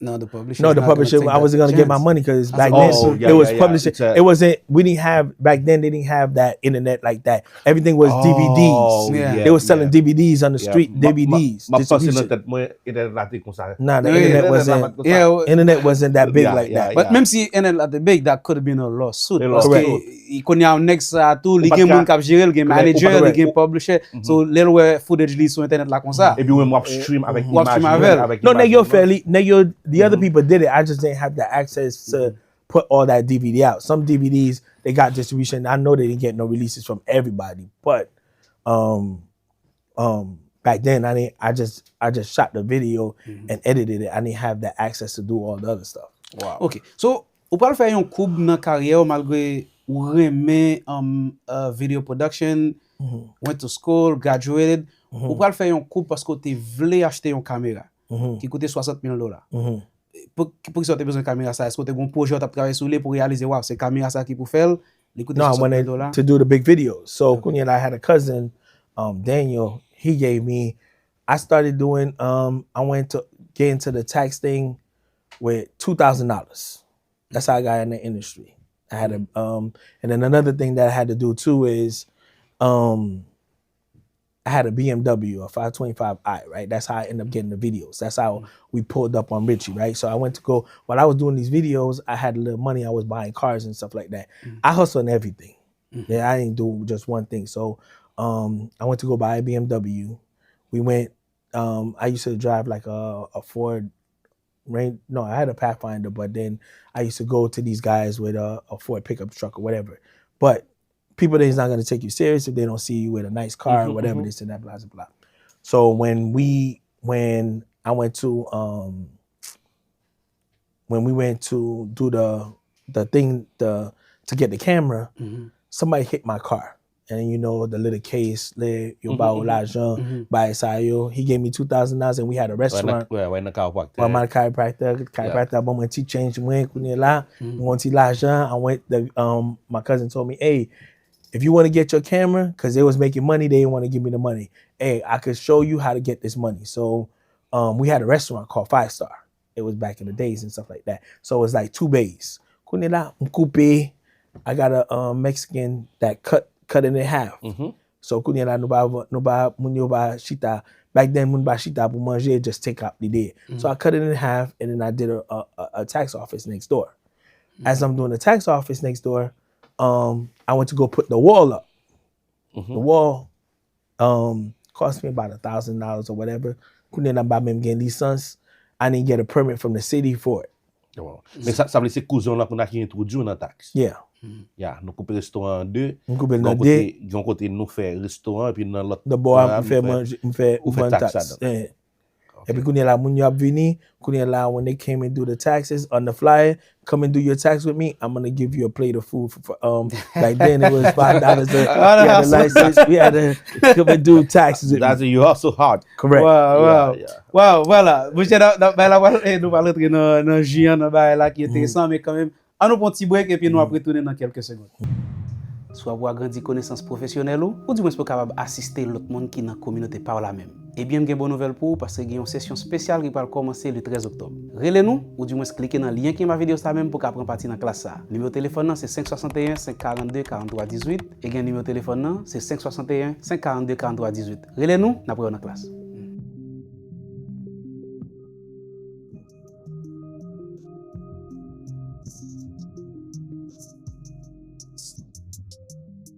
No, the publisher. No, the publisher. I wasn't gonna get my money because back then it was publishing. It wasn't. We didn't have back then. They didn't have that internet like that. Everything was DVDs. Yeah. They were selling DVDs on the street. DVDs. Ma pase distribution. nan tet mwen, internet la te kon sa. Nah, the Yeah, internet yeah, wasn't. Yeah, Internet wasn't that big like yeah, that. But même si NL at the big, that could have been a lawsuit. A Parce lawsuit. que kon yon next tout, li Ou gen pat moun ka- kap jere, li gen manager, li correct. gen publisher. So, lèl wè footage li sou internet la kon sa. E pi wè mwap stream avèk Wap stream imaj avèl. avèk No, imaj nigga, nou. fairly. Nigga, the other people did it. I just didn't have the access to put all that DVD out. Some DVDs they got distribution. I know they didn't get no releases from everybody, but back then I just shot the video and edited it. I didn't have the access to do all the other stuff. Wow. Ok, so, ou pral fè yon koub nan karye ou malgré ou reme video production, went to school, graduated, ou pral fè yon koub paske ou te vle achete yon kamera ki koute $60,000. Pou ki sa te bezon kamera sa? Esko te gon proje ou tap travay sou li pou realize, wow, se kamera sa ki pou fel, li koute No, I wanted $60,000. to do the big videos. So Kunya and I had a cousin, Daniel. He gave me. I started doing. I went to get into the tax thing with $2,000. That's how I got in the industry. I had a and then another thing that I had to do too is I had a BMW, a 525i, right? That's how I ended up getting the videos. That's how we pulled up on Richie, right? So I went to go, while I was doing these videos, I had a little money, I was buying cars and stuff like that. I hustle on everything. Yeah, I didn't do just one thing. So I went to go buy a BMW. We went, I used to drive like a Ford Rain. No, I had a Pathfinder, but then I used to go to these guys with a Ford pickup truck or whatever. But people is not going to take you serious if they don't see you with a nice car or whatever, this and that, blah, blah, blah. So when we went to do the thing to get the camera, somebody hit my car. And you know, the little case, he gave me $2,000 and we had a restaurant. Wè nan ka wak te. Well, my chiropractor, bon, when he changed when I went, my cousin told me, hey, if you want to get your camera, because they was making money, they didn't want to give me the money. Hey, I could show you how to get this money. So we had a restaurant called 5 Star. It was back in the days and stuff like that. So it was like 2 bays. Kounye la, m'koupe. I got a Mexican that cut it in half. So kounye la, moun yo ba chita. Back then, moun ba chita pou manje, just take out the day. So I cut it in half, and then I did a tax office next door. As I'm doing the tax office next door, I went to go put the wall up. The wall cost me about $1,000 or whatever. Kounye la ba mèm gen licence. I didn't get a permit from the city for it. Wow. Mais ça veut dire que cousin là qu'on a qui introduit dans taxe. Yeah. Yeah, nous couper restaurant en deux. Nous couper dans deux. D'un côté nous fait restaurant et puis dans l'autre. The boy me fait manger, me fait taxe. Et puis kounye la moun yo ap vini, kounye la when they came and do the taxes on the flyer, come and do your tax with me, I'm gonna give you a plate of food for like then it was $5. We had a license, we had to come and do taxes with That's me. you hustle hard. Correct. Wow, voilà. Mwen chè nou va rentre nan jian nan bay la ki intéressant, mais quand même, an nou pon ti break et puis nou ap retounen nan quelques secondes. Soit pour agrandir connaissance professionnelle ou du moins pour capable assister l'autre monde qui dans communauté par la même. Et bien, j'ai une bonne nouvelle pour vous parce que j'ai une session spéciale qui va commencer le 13 octobre. Relez-nous ou du moins cliquez dans le lien qui est dans la vidéo ça même pour prendre partie dans la classe. Numéro de téléphone c'est 561 542 43 18 et le numéro de téléphone c'est 561 542 43 18. Relez-nous, n'a pas dans la classe.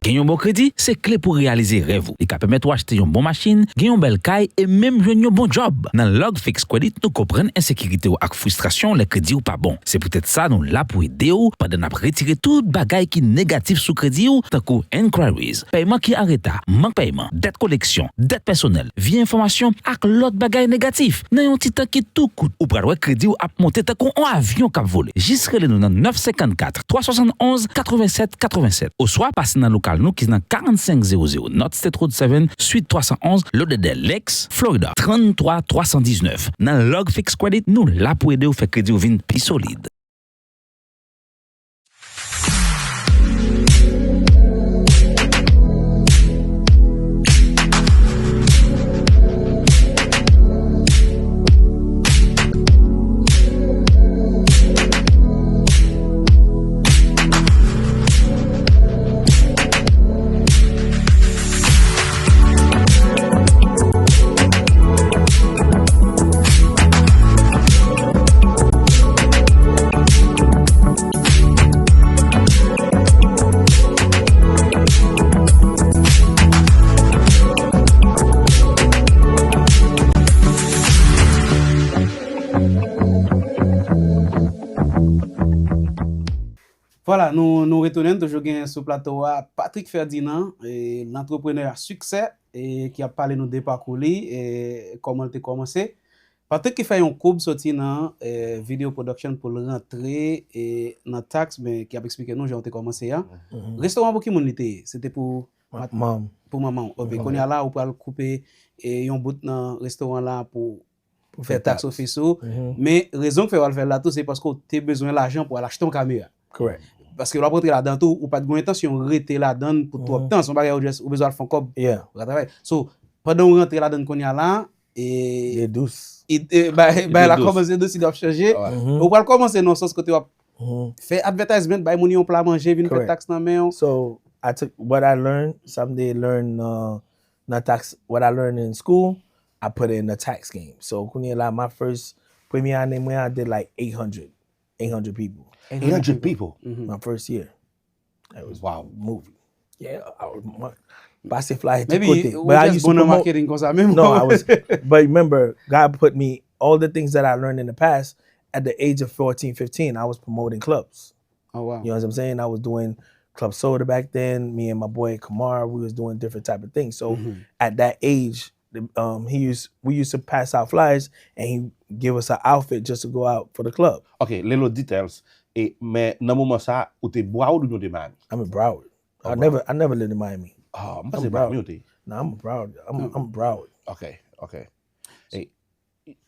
Gagner un bon crédit, c'est clé pour réaliser rêve. Il peut permettre d'acheter une bonne machine, gagner une belle caille et même jouer un bon job. Dans Logg Fix Credit, nous comprenons insécurité ou frustration, les crédits ou pas bon. C'est peut-être ça nous là pour aider ou pendant nous retirer tout bagaille qui négatif sous crédit ou tant que inquiries, paiement qui arrête, manque paiement, dette collection, dette personnelle, vie information avec l'autre bagaille négatif. Dans un petit temps qui tout coûte ou pour avoir crédit ou à monter tant qu'on avion cap volé. Juste nous dans 954 371 87 87 ou soit passer dans local nous qui est dans 4500 North State Road 7 Suite 311 Lauderdale Lakes, Florida 33 319. Dans Logg Fix Credit, nous là pour aider ou faire crédit ou vin plus solide. Voilà, nous retournons toujours sur le plateau à Patrick Ferdinand, l'entrepreneur à succès et qui a parlé de nos parcours et comment il a commencé. Patrick qui fait un cours sorti dans vidéo production pour rentrer et dans taxe mais qui a expliqué nous j'ai commencé là. Restaurant pour qui mon était, c'était pour maman. Pour maman. OK, qu'on y a là ou pour couper et un bout dans restaurant là pour faire taxe office mais raison que faire là tout c'est parce que tu as besoin d'argent pour acheter une caméra. Correct. Parce que là rentrer là-dedans tout ou pas de intention rester là-dedans pour trop de temps, son bagage ou besoin de faire comme so pendant rentrer là-dedans qu'on y a là et douce. La commencer de s'y doit changer. Ou pas commencer dans sens côté fait advertisement by money on plat manger vinn faire taxe dans main. So I took what I learned, something learn not tax what I learned in school, I put it in the tax game. So when like my first premiere année when I did like 800 people. 800 people. My first year. That was wow movie. Yeah, I was passé fly to maybe kote. But I used to promote marketing comme ça même. No, I was but remember God put me all the things that I learned in the past at the age of 14, 15, I was promoting clubs. Oh wow. You know what I'm saying? I was doing Club Soda back then. Me and my boy Kamar, we was doing different type of things. So at that age, we used to pass out flyers and he give us an outfit just to go out for the club. Okay, little details. Et mais dans moment ça, ou t'es Broward ou t'es Miami? I'm in Broward. I never lived in Miami. Ah, moi c'est Miami ou t'es? No, I'm Broward. I'm Broward. Okay. Et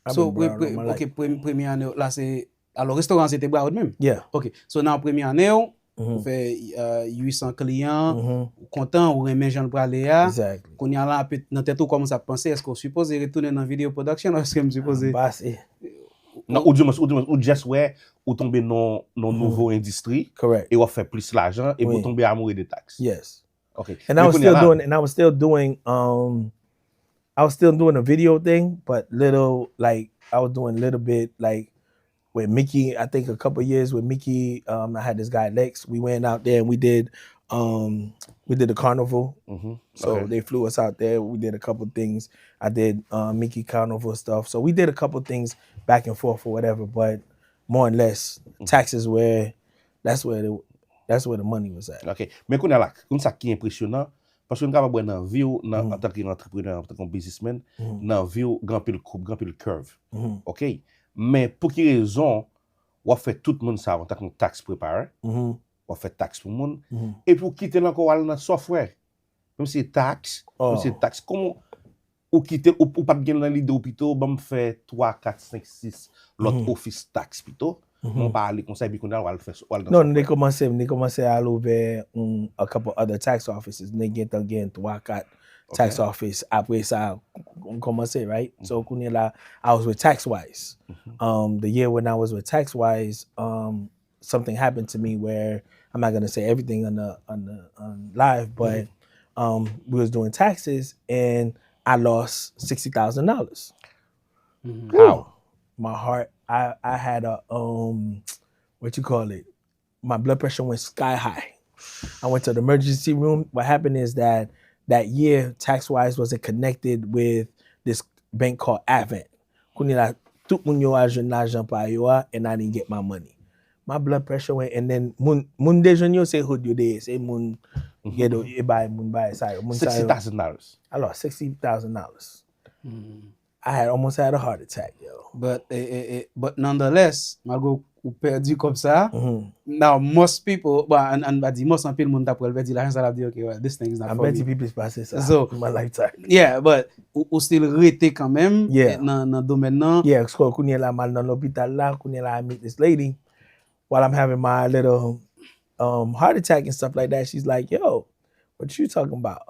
so OK première année là c'est alors restaurant c'était Broward même. Yeah. OK. So dans première année ou fait 800 clients, Mhm. ou content, ou remen jan prale ya. Exactly. Qu'on y a là, dans tête ou commence à penser, est-ce qu'on suppose retourner dans vidéo production, ou est-ce que me suppose... Boss, Non, ou just wè, ou tombe non nouveau industrie, correct. et ou fait plus l'argent, et Oui. vous tomber amoureux des taxes. Yes. Okay. And Mais I was qu'on y a still là- doing, I was still doing a video thing, but little, like, I was doing a little bit, like, with Mickey, I think a couple years with Mickey, I had this guy, Lex, we went out there and we did the carnival. So Okay. they flew us out there. We did a couple things. I did Mickey carnival stuff. So we did a couple things back and forth or whatever, but more or less taxes that's where the money was at. Ok, men kon la, kon sa ki impresyonan, paske nou kapab wè nan vi ou, an tant ki entrepreneur, an tant ki businessman, nan vi ou, gran pil coupe, gran pil curve. Ok, men pou ki rezon, wap fè tout moun sa, an tant ki tax prepare, wap fè tax pou moun, e pou kite lan ko wal nan software, mèm se tax, komon, ou kite, ou pat gen nan lide ou pito, bam fè 3, 4, 5, 6, lot office tax pito, mon pa ale konsay bi kon al wal fè wal nan No, software. they commencé à ouvrir a couple other tax offices. They get again to work at tax office. Après ça, on commencé, right? So Kunila, I was with TaxWise. The year when I was with TaxWise, something happened to me where I'm not gonna say everything on live, but we was doing taxes and I lost $60,000. How? My heart, I had a what you call it? My blood pressure went sky high. I went to the emergency room. What happened is that year TaxWise wasn't connected with this bank called Advent. Kunila tout moun yo ajoun l'argent pa yo a, and I didn't get my money. My blood pressure went, and then moun dejon yo say hood yo dey, say moun get e buy moun buy sayo. $60,000. I lost $60,000. I almost had a heart attack, yo. But nonetheless, malgré ou perdu comme ça, now most people, and most an pil moun tap wèl perdi l'argent, sa la di, okay, well, this thing is not I for bet me. you people passé ça So, in my lifetime. Yeah, but ou still rete quand même nan domaine nan. Yeah, so Kunye la mal nan l'hôpital la, Kunye la I meet this lady while I'm having my little heart attack and stuff like that. She's like, yo, what you talking about?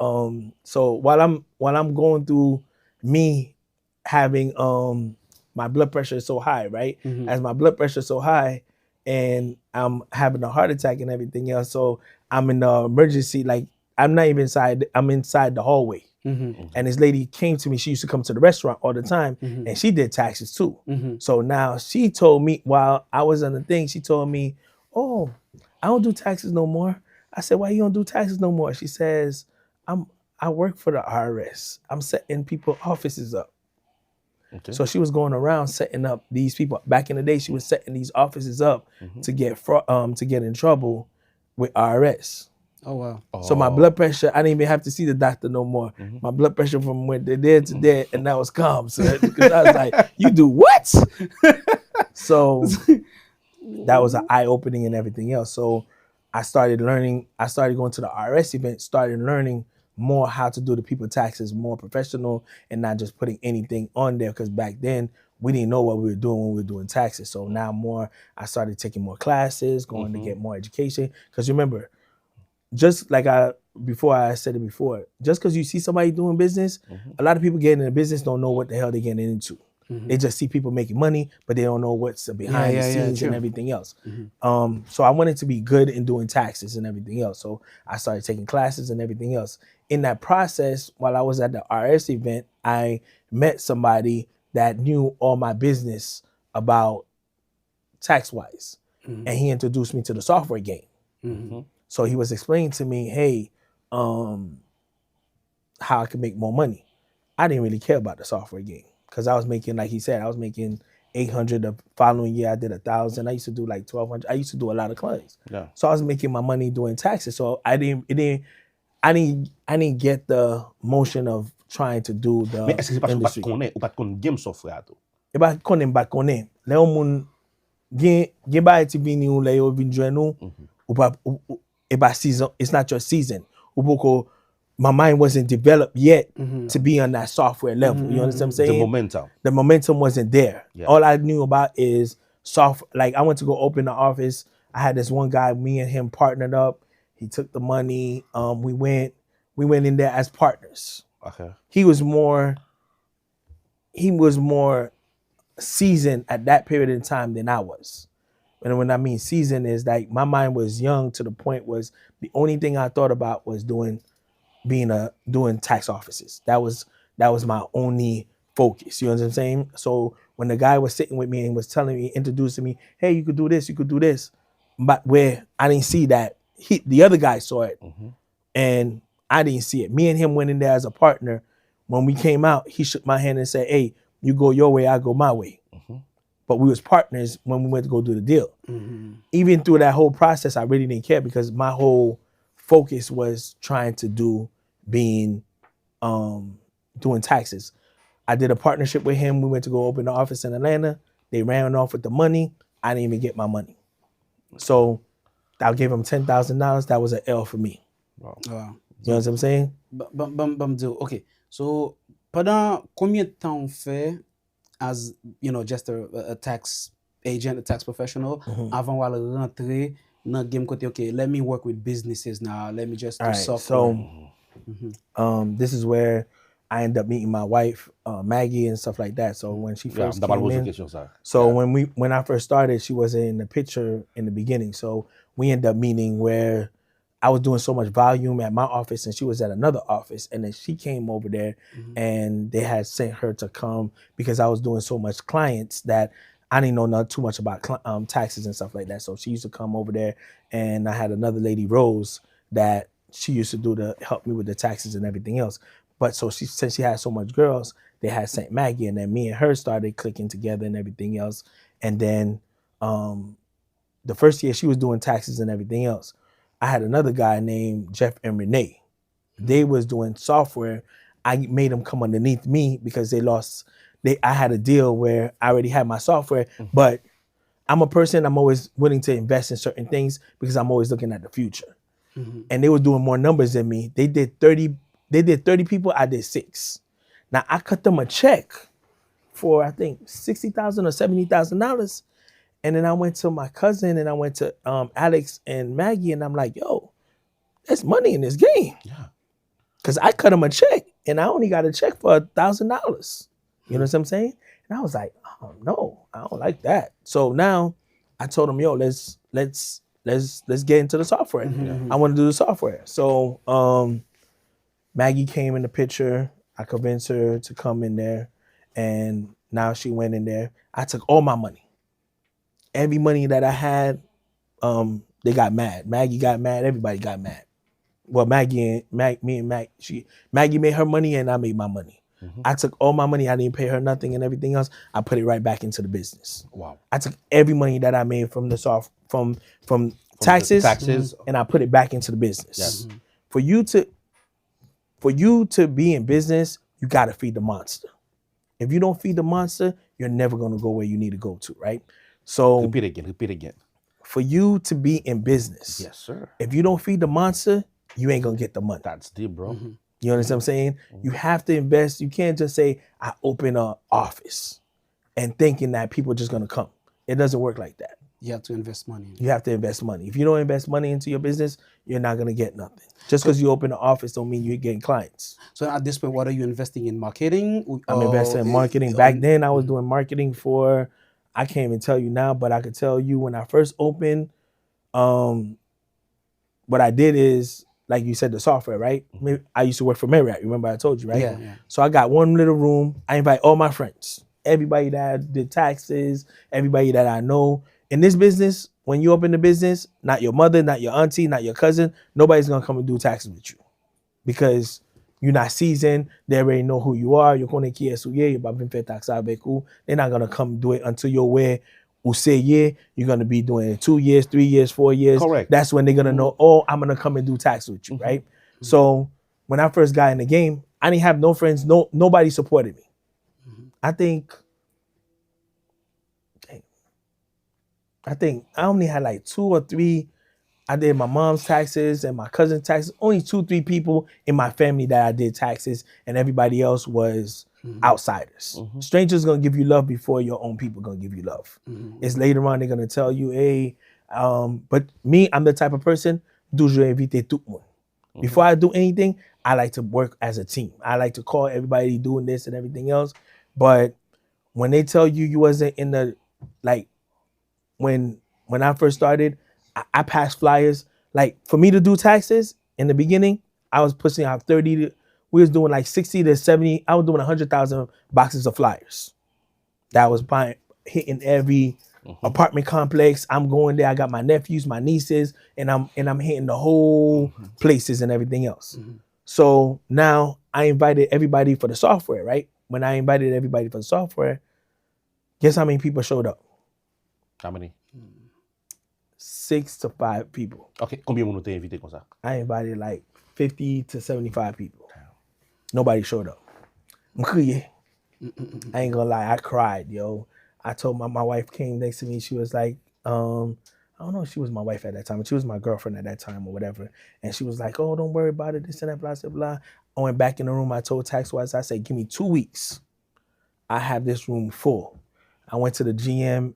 So while I'm going through me having my blood pressure is so high, right? As my blood pressure is so high and I'm having a heart attack and everything else, so I'm in the emergency, like I'm not even inside, I'm inside the hallway. And this lady came to me, she used to come to the restaurant all the time, and she did taxes too. So now she told me, while I was on the thing, she told me, oh, I don't do taxes no more. I said, why you don't do taxes no more? She says, I work for the IRS. I'm setting people offices up. Okay. So she was going around setting up these people. Back in the day, she was setting these offices up to get in trouble with IRS. Oh, wow. So my blood pressure, I didn't even have to see the doctor no more. My blood pressure from when they're there to there, and that was calm. So because I was like, you do what? So that was an eye-opening and everything else. So I started going to the IRS event, started learning more how to do the people taxes more professional and not just putting anything on there, because back then we didn't know what we were doing when we were doing taxes. So now I started taking more classes, going to get more education. Because remember, just like before I said it before, just because you see somebody doing business, a lot of people getting into business don't know what the hell they're getting into. They just see people making money, but they don't know what's behind the scenes and everything else. So I wanted to be good in doing taxes and everything else. So I started taking classes and everything else. In that process, while I was at the RS event, I met somebody that knew all my business about TaxWise. And he introduced me to the software game. So he was explaining to me, hey, how I could make more money. I didn't really care about the software game because I was making, like he said, I was making 800 the following year. I did 1,000. I used to do like 1,200. I used to do a lot of clients. Yeah. So I was making my money doing taxes. So I didn't get the motion of trying to do the Mais est-ce que c'est parce industry. ou pas qu'on game software to? E ba konen. Le yon moun gen ba eti vini ou le yo vin jwen nou, e ba season, it's not your season. Ou boko, my mind wasn't developed yet to be on that software level. You understand what I'm saying? The momentum wasn't there. Yeah. All I knew about is like I went to go open the office. I had this one guy, me and him partnered up. He took the money. We went in there as partners. Okay. He was more seasoned at that period in time than I was. And when I mean seasoned is like my mind was young to the point was the only thing I thought about was doing tax offices. That was my only focus. You know what I'm saying? So when the guy was sitting with me and was telling me, introducing me, hey, you could do this. But where I didn't see that, the other guy saw it, and I didn't see it. Me and him went in there as a partner. When we came out, he shook my hand and said, hey, you go your way, I go my way. But we was partners when we went to go do the deal. Even through that whole process, I really didn't care because my whole focus was trying to doing taxes. I did a partnership with him. We went to go open the office in Atlanta. They ran off with the money. I didn't even get my money. So I gave him $10,000. That was an L for me. Wow. You know what I'm saying? Ok, so pendant combien de temps on fait as, just a tax agent, a tax professional, avant wale rentrer dans game côté, okay, let me work with businesses now, let me just do software. So this is where I ended up meeting my wife, Maggie, and stuff like that. So when she first came in, when I first started, she wasn't in the picture in the beginning. So we ended up meeting where I was doing so much volume at my office and she was at another office. And then she came over there and they had sent her to come because I was doing so much clients that I didn't know not too much about taxes and stuff like that. So she used to come over there, and I had another lady, Rose, that she used to do to help me with the taxes and everything else. But so since she had so much girls, they had St. Maggie, and then me and her started clicking together and everything else. And then the first year she was doing taxes and everything else, I had another guy named Jeff and Renee. They was doing software. I made them come underneath me because I had a deal where I already had my software, but I'm a person, I'm always willing to invest in certain things because I'm always looking at the future. And they were doing more numbers than me. They did 30 people, I did 6. Now I cut them a check for I think $60,000 or $70,000. And then I went to my cousin and I went to Alex and Maggie, and I'm like, yo, there's money in this game. Yeah. Cause I cut them a check and I only got a check for $1,000. You know what I'm saying? And I was like, oh no, I don't like that. So now I told him, yo, let's get into the software. I want to do the software. So Maggie came in the picture. I convinced her to come in there, and now she went in there. I took all my money. Every money that I had, they got mad. Maggie got mad. Everybody got mad. Well, Maggie made her money and I made my money. I took all my money. I didn't pay her nothing and everything else. I put it right back into the business. Wow. I took every money that I made from from taxes, and I put it back into the business. Yes. For you to be in business, you got to feed the monster. If you don't feed the monster, you're never going to go where you need to go to, right? So repeat again. For you to be in business, yes, sir. If you don't feed the monster, you ain't gonna get the money. That's deep, bro. You understand what I'm saying? You have to invest. You can't just say, I open an office and thinking that people are just gonna come. It doesn't work like that. You have to invest money. You have to invest money. If you don't invest money into your business, you're not gonna get nothing. Just because you open an office don't mean you're getting clients. So at this point, what are you investing in? Marketing? I'm investing in marketing. Back then I was doing marketing for, I can't even tell you now, but I could tell you when I first opened, what I did is, like you said, the software, right? I used to work for Marriott. Remember I told you, right? Yeah. So I got one little room. I invite all my friends, everybody that did taxes, everybody that I know. In this business, when you open the business, not your mother, not your auntie, not your cousin, nobody's gonna come and do taxes with you because you're not seasoned. They already know who you are. They're not gonna come do it until you're where you're gonna be doing it 2 years, 3 years, 4 years. Correct. That's when they're gonna know, oh, I'm gonna come and do tax with you, right? So when I first got in the game, I didn't have no friends, nobody supported me. I think I only had like 2 or 3. I did my mom's taxes and my cousin's taxes. Only 2, 3 people in my family that I did taxes, and everybody else was outsiders. Strangers gonna give you love before your own people gonna give you love. It's later on they're gonna tell you, hey, But me, I'm the type of person, toujours invite tout le monde. Before I do anything, I like to work as a team. I like to call everybody doing this and everything else. But when they tell you wasn't in the, like, when I first started, I passed flyers. Like, for me to do taxes in the beginning, I was pushing out 30 to, we was doing like 60 to 70. I was doing 100,000 boxes of flyers. That was hitting every apartment complex. I'm going there. I got my nephews, my nieces, and I'm hitting the whole places and everything else. So now I invited everybody for the software, right? When I invited everybody for the software, guess how many people showed up? How many? 6 to 5 people. Ok, combien moun nou te invite kon sa? I invited like 50 to 75 people. Nobody showed up. I ain't gonna lie, I cried, yo. I told my wife came next to me. She was like, I don't know if she was my wife at that time, but she was my girlfriend at that time or whatever. And she was like, oh, don't worry about it, this and that, blah, blah, blah. I went back in the room. I told TaxWise, I said, give me 2 weeks. I have this room full. I went to the GM.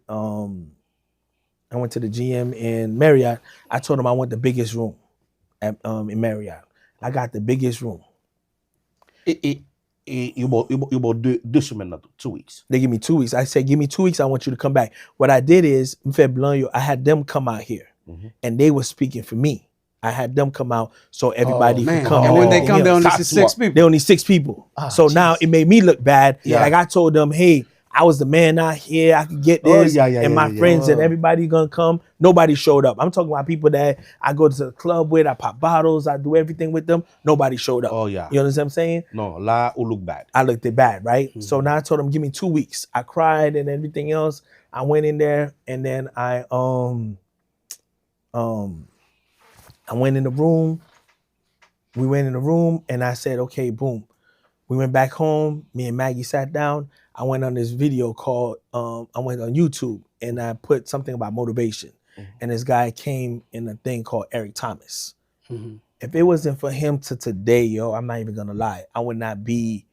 In Marriott. I told him I want the biggest room in Marriott. I got the biggest room. You bought 2 semaines nan, 2 weeks. They give me 2 weeks. I said, give me 2 weeks. I want you to come back. What I did is, I had them come out here, and they were speaking for me. I had them come out so everybody could come. And when they come, they only see 6 people. They only 6 people. So now it made me look bad. Yeah. Like I told them, hey, I was the man out here. I could get this. And my friends and everybody gonna come. Nobody showed up. I'm talking about people that I go to the club with. I pop bottles. I do everything with them. Nobody showed up. Oh, yeah. You understand what I'm saying? No, la ou look bad. I looked it bad, right? So now I told them, give me 2 weeks. I cried and everything else. I went in there and then I went in the room. We went in the room and I said, okay, boom. We went back home. Me and Maggie sat down. I went on this video called, I went on YouTube and I put something about motivation. And this guy came in a thing called Eric Thomas. If it wasn't for him to today, yo, I'm not even gonna lie, I would not be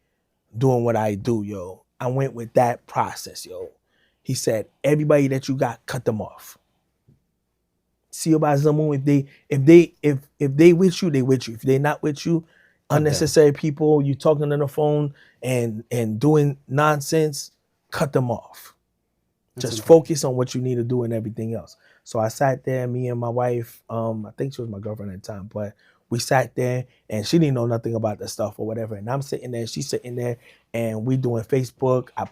doing what I do, yo. I went with that process, yo. He said, everybody that you got, cut them off. See about Zamu, if they with you, they with you. If they not with you, unnecessary people, you talking on the phone and doing nonsense, cut them off. Just focus on what you need to do and everything else. So I sat there, me and my wife, I think she was my girlfriend at the time, but we sat there and she didn't know nothing about the stuff or whatever. And I'm sitting there, she's sitting there, and we doing Facebook. I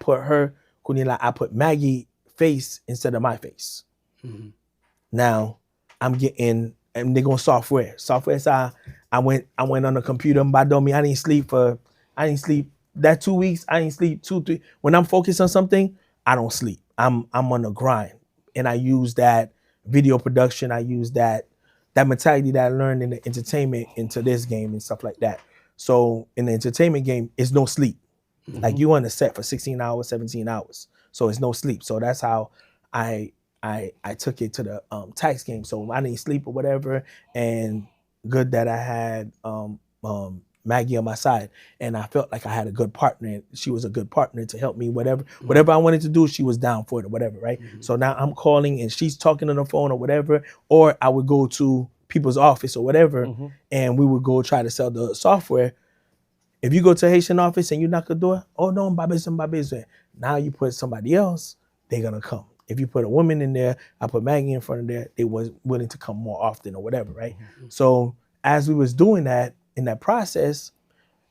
put Maggie face instead of my face. Now I'm getting, and they going software. Software side, I went on the computer and Badomi, I didn't sleep that 2 weeks. I didn't sleep 2, 3. When I'm focused on something, I don't sleep. I'm on the grind. And I use that video production. I use that mentality that I learned in the entertainment into this game and stuff like that. So in the entertainment game, it's no sleep. Like you on the set for 16 hours, 17 hours. So it's no sleep. So that's how I took it to the tax game. So I didn't sleep or whatever. And good that I had Maggie on my side, and I felt like I had a good partner. She was a good partner to help me, whatever I wanted to do, she was down for it or whatever, right? So now I'm calling and she's talking on the phone or whatever, or I would go to people's office or whatever, and we would go try to sell the software. If you go to a Haitian office and you knock the door, oh no, Mbabes. Now you put somebody else, they're gonna come. If you put a woman in there, I put Maggie in front of there, they was willing to come more often or whatever, right? So as we was doing that, in that process,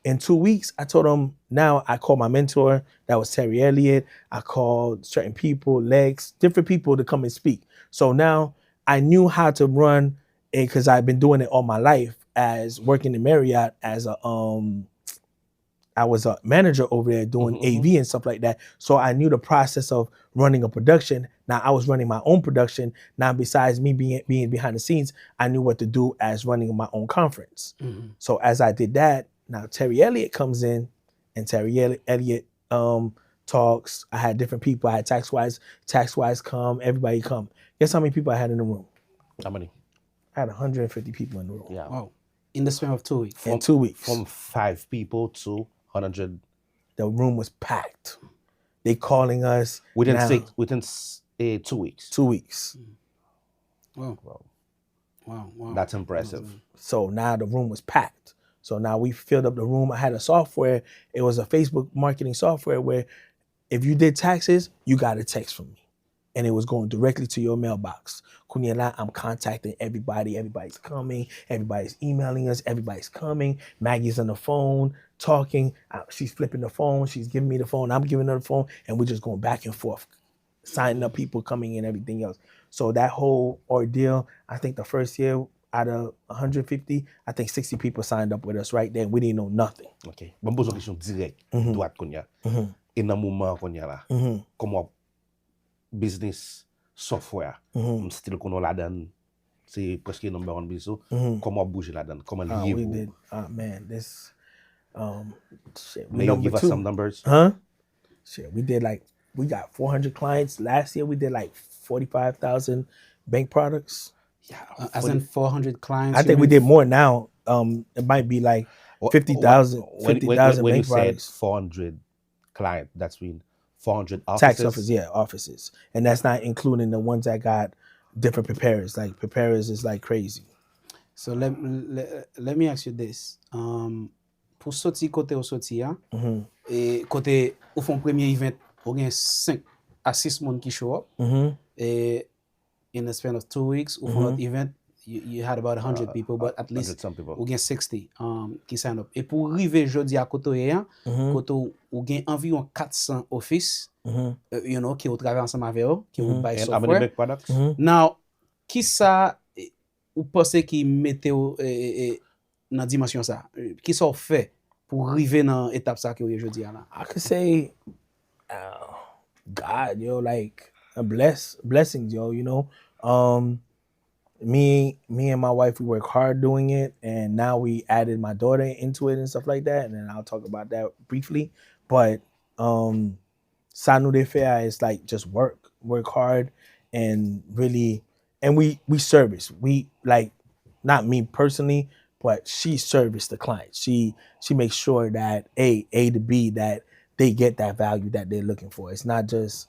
in 2 weeks, I told them, now I called my mentor, that was Terry Elliott. I called certain people, Legs, different people to come and speak. So now I knew how to run it because I've been doing it all my life as working in Marriott as I was a manager over there doing AV and stuff like that. So I knew the process of running a production. Now I was running my own production. Now besides me being behind the scenes, I knew what to do as running my own conference. So as I did that, now Terry Elliott comes in, and Terry Elliott talks. I had different people. I had TaxWise come, everybody come. Guess how many people I had in the room? How many? I had 150 people in the room. Yeah. Wow. In the span of 2 weeks. In 2 weeks. From 5 people to 100. The room was packed. They calling us Within now. 2 weeks. 2 weeks. Wow. That's impressive. So now the room was packed. So now we filled up the room. I had a software. It was a Facebook marketing software where if you did taxes, you got a text from me. And it was going directly to your mailbox. Kunyala, I'm contacting everybody. Everybody's coming. Everybody's emailing us. Everybody's coming. Maggie's on the phone talking. She's flipping the phone. She's giving me the phone. I'm giving her the phone. And we're just going back and forth, signing up people coming and everything else. So that whole ordeal, I think the first year out of 150, I think 60 people signed up with us right there. We didn't know nothing. Ok. Bon pose une question direct, droite konya. Et dans moment konya là, comment business software, style qu'on la donne, c'est presque number one business. Comment bouger la donne? Comment lier We vous? did, man, this, shit. May you give us some numbers? Huh? Shit, we got 400 clients. Last year we did like 45,000 bank products. Yeah, as in 400 clients. I think we did more now. It might be like 50,000 When you bank said products. 400 clients, that's mean 400 offices? Tax office, yeah, offices. And that's not including the ones that got different preparers. Like preparers is like crazy. So let me ask you this. Pour sortir côté ou sortir, et côté ou font premier event, ou gen 5 à 6 moun qui show up. Et in the span of 2 weeks, ou font l'autre event, you had about 100 people, but at least some people. ou gen 60 qui sign up. Et pour arriver jodi à côté côté ou gen environ 400 office, you know, qui ou travaille ensemble avec eux, qui ou buy And how many software. bank products? Now, qui ça ou pensez qui mettez dans dimension ça? Qui ça fait pour arriver dans étape ça que vous jodi là? I could say, God, yo, like blessings, yo, you know. Me and my wife, we work hard doing it, and now we added my daughter into it and stuff like that, and then I'll talk about that briefly. But Sanu de Fair is like just work hard, and really, and we service. We like, not me personally, but she serviced the client. She makes sure that A to B, that they get that value that they're looking for. It's not just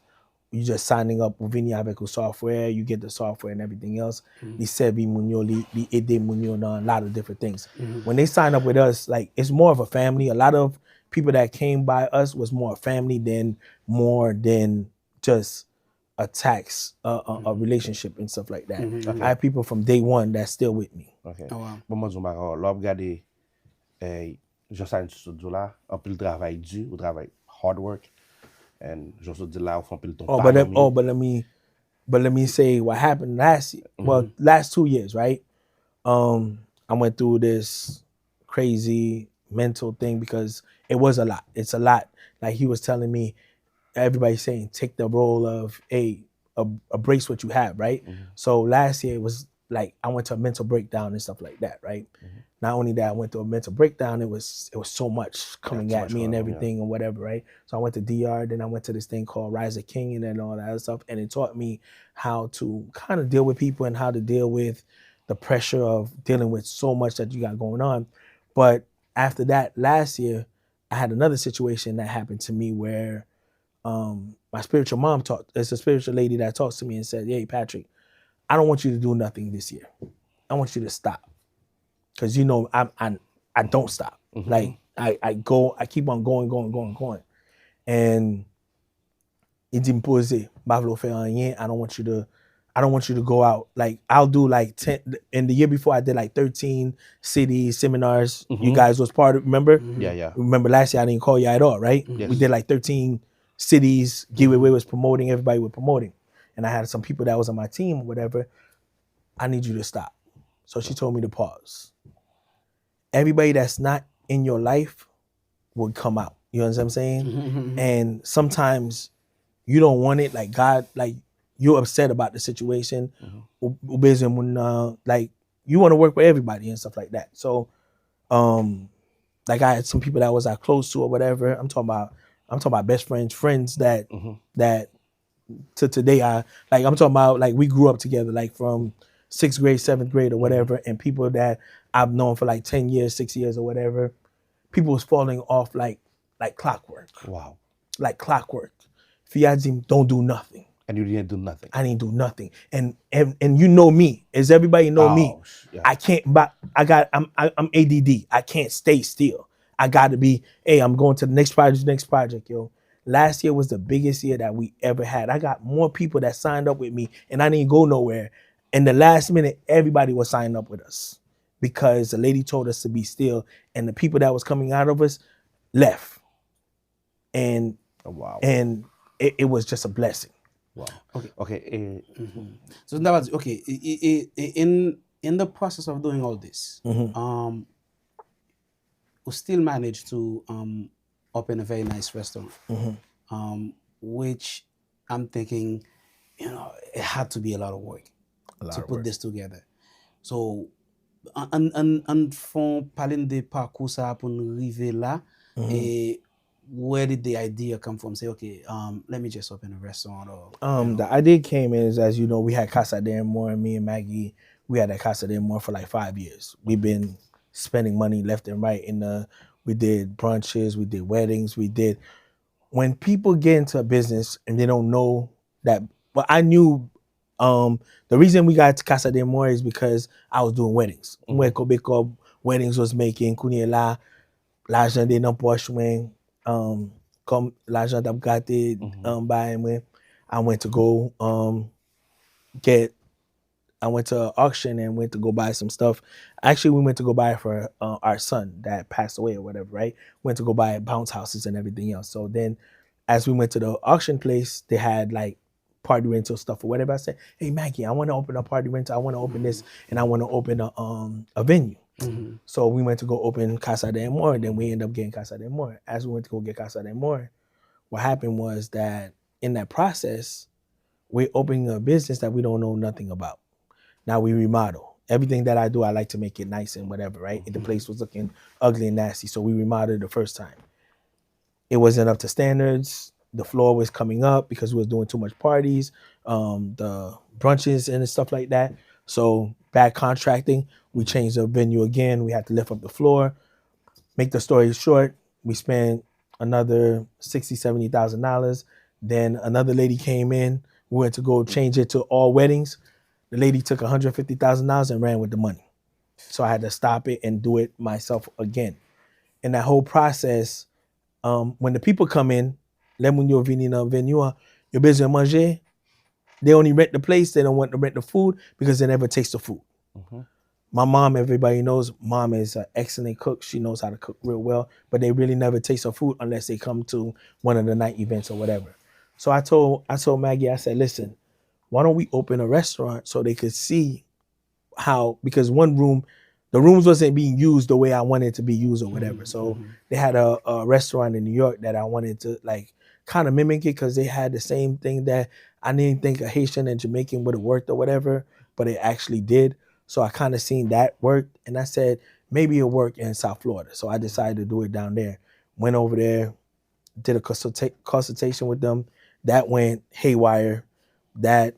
you just signing up with Vini avec software, you get the software and everything else. Li servi munyo, li ede munyo on a lot of different things. When they sign up with us, like it's more of a family. A lot of people that came by us was more a family than just a tax, a relationship and stuff like that. Okay. I have people from day one that's still with me. Ok. Oh, wow. Bon, moi, je m'en l'op gade, je sign sur ce là, un peu le travail dur, ou travail hard work, and je suis dit là, ou font peu le ton But let me say what happened last year. Well, last 2 years, right? I went through this crazy mental thing because it was a lot. It's a lot. Like he was telling me, everybody's saying, take the role of embrace what you have, right? So last year it was like I went to a mental breakdown and stuff like that, right? Not only that, I went through a mental breakdown. It was so much coming at me and everything and whatever, right? So I went to DR, then I went to this thing called Rise of King and then all that other stuff, and it taught me how to kind of deal with people and how to deal with the pressure of dealing with so much that you got going on. But after that, last year, I had another situation that happened to me where my spiritual mom there's a spiritual lady that talks to me and said, hey, Patrick, I don't want you to do nothing this year. I want you to stop. Because, you know, I don't stop. Like, I keep on going. And it didn't pose I don't want you to go out. Like, I'll do like 10, in the year before I did like 13 cities, seminars. You guys was part of, remember? Yeah. Remember last year I didn't call you at all, right? Yes. We did like 13 cities, giveaway was promoting, everybody was promoting. And I had some people that was on my team or whatever. I need you to stop. So she told me to pause. Everybody that's not in your life would come out. You know what I'm saying? And sometimes you don't want it. Like God, like you're upset about the situation. Like you want to work with everybody and stuff like that. So, like I had some people that was close to or whatever. I'm talking about best friends that to today I'm talking about like we grew up together, like from 6th grade, 7th grade or whatever, and people that I've known for like 10 years, 6 years or whatever, people was falling off like clockwork. Wow. Like clockwork. Fiadzim don't do nothing. And you didn't do nothing. I didn't do nothing. And you know me, as everybody know me, Yeah. I can't. But I'm ADD. I can't stay still. I got to be. Hey, I'm going to the next project, yo. Last year was the biggest year that we ever had. I got more people that signed up with me, and I didn't go nowhere. In the last minute, everybody was signing up with us because the lady told us to be still, and the people that was coming out of us left. And Wow. and it was just a blessing. Wow. Okay. So that was okay. In the process of doing all this, we still managed to open a very nice restaurant, which I'm thinking, it had to be a lot of work to put this together. So, en font parler de parcours ça pour nous arriver là, et where did the idea come from? Say, okay, let me just open a restaurant. Or the idea came is, as you know, we had Casa de Amor, and me and Maggie, we had that Casa de Amor for like 5 years. We've been spending money left and right. We did brunches, we did weddings, when people get into a business and they don't know that, well, I knew the reason we got to Casa de Amor is because I was doing weddings. Beko weddings was making Kuniela, l'argent de nan poche mwen, comme l'argent d'ap gâté, by mwen. I went to go I went to auction and went to go buy some stuff. Actually, we went to go buy it for our son that passed away or whatever, right? Went to go buy bounce houses and everything else. So then as we went to the auction place, they had like party rental stuff or whatever. I said, hey, Maggie, I want to open a party rental. I want to open this, and I want to open a venue. So we went to go open Casa de Amor, and then we ended up getting Casa de Amor. As we went to go get Casa de Amor, what happened was that in that process, we're opening a business that we don't know nothing about. Now we remodel. Everything that I do, I like to make it nice and whatever, right? The place was looking ugly and nasty, so we remodeled the first time. It wasn't up to standards. The floor was coming up because we was doing too much parties, the brunches and stuff like that. So bad contracting, we changed the venue again. We had to lift up the floor. Make the story short, we spent another $60,000, $70,000. Then another lady came in. We went to go change it to all weddings. The lady took $150,000 and ran with the money. So I had to stop it and do it myself again. In that whole process, when the people come in, les moun yo vini nan venue, yo bezwen manger, they only rent the place, they don't want to rent the food because they never taste the food. My mom, everybody knows, mom is an excellent cook. She knows how to cook real well, but they really never taste her food unless they come to one of the night events or whatever. So I told Maggie, I said, listen, why don't we open a restaurant so they could see how, because the rooms wasn't being used the way I wanted it to be used or whatever. So they had a restaurant in New York that I wanted to like kind of mimic it because they had the same thing that I didn't think a Haitian and Jamaican would have worked or whatever, but it actually did. So I kind of seen that work, and I said, maybe it'll work in South Florida. So I decided to do it down there. Went over there, did a consultation with them. That went haywire. That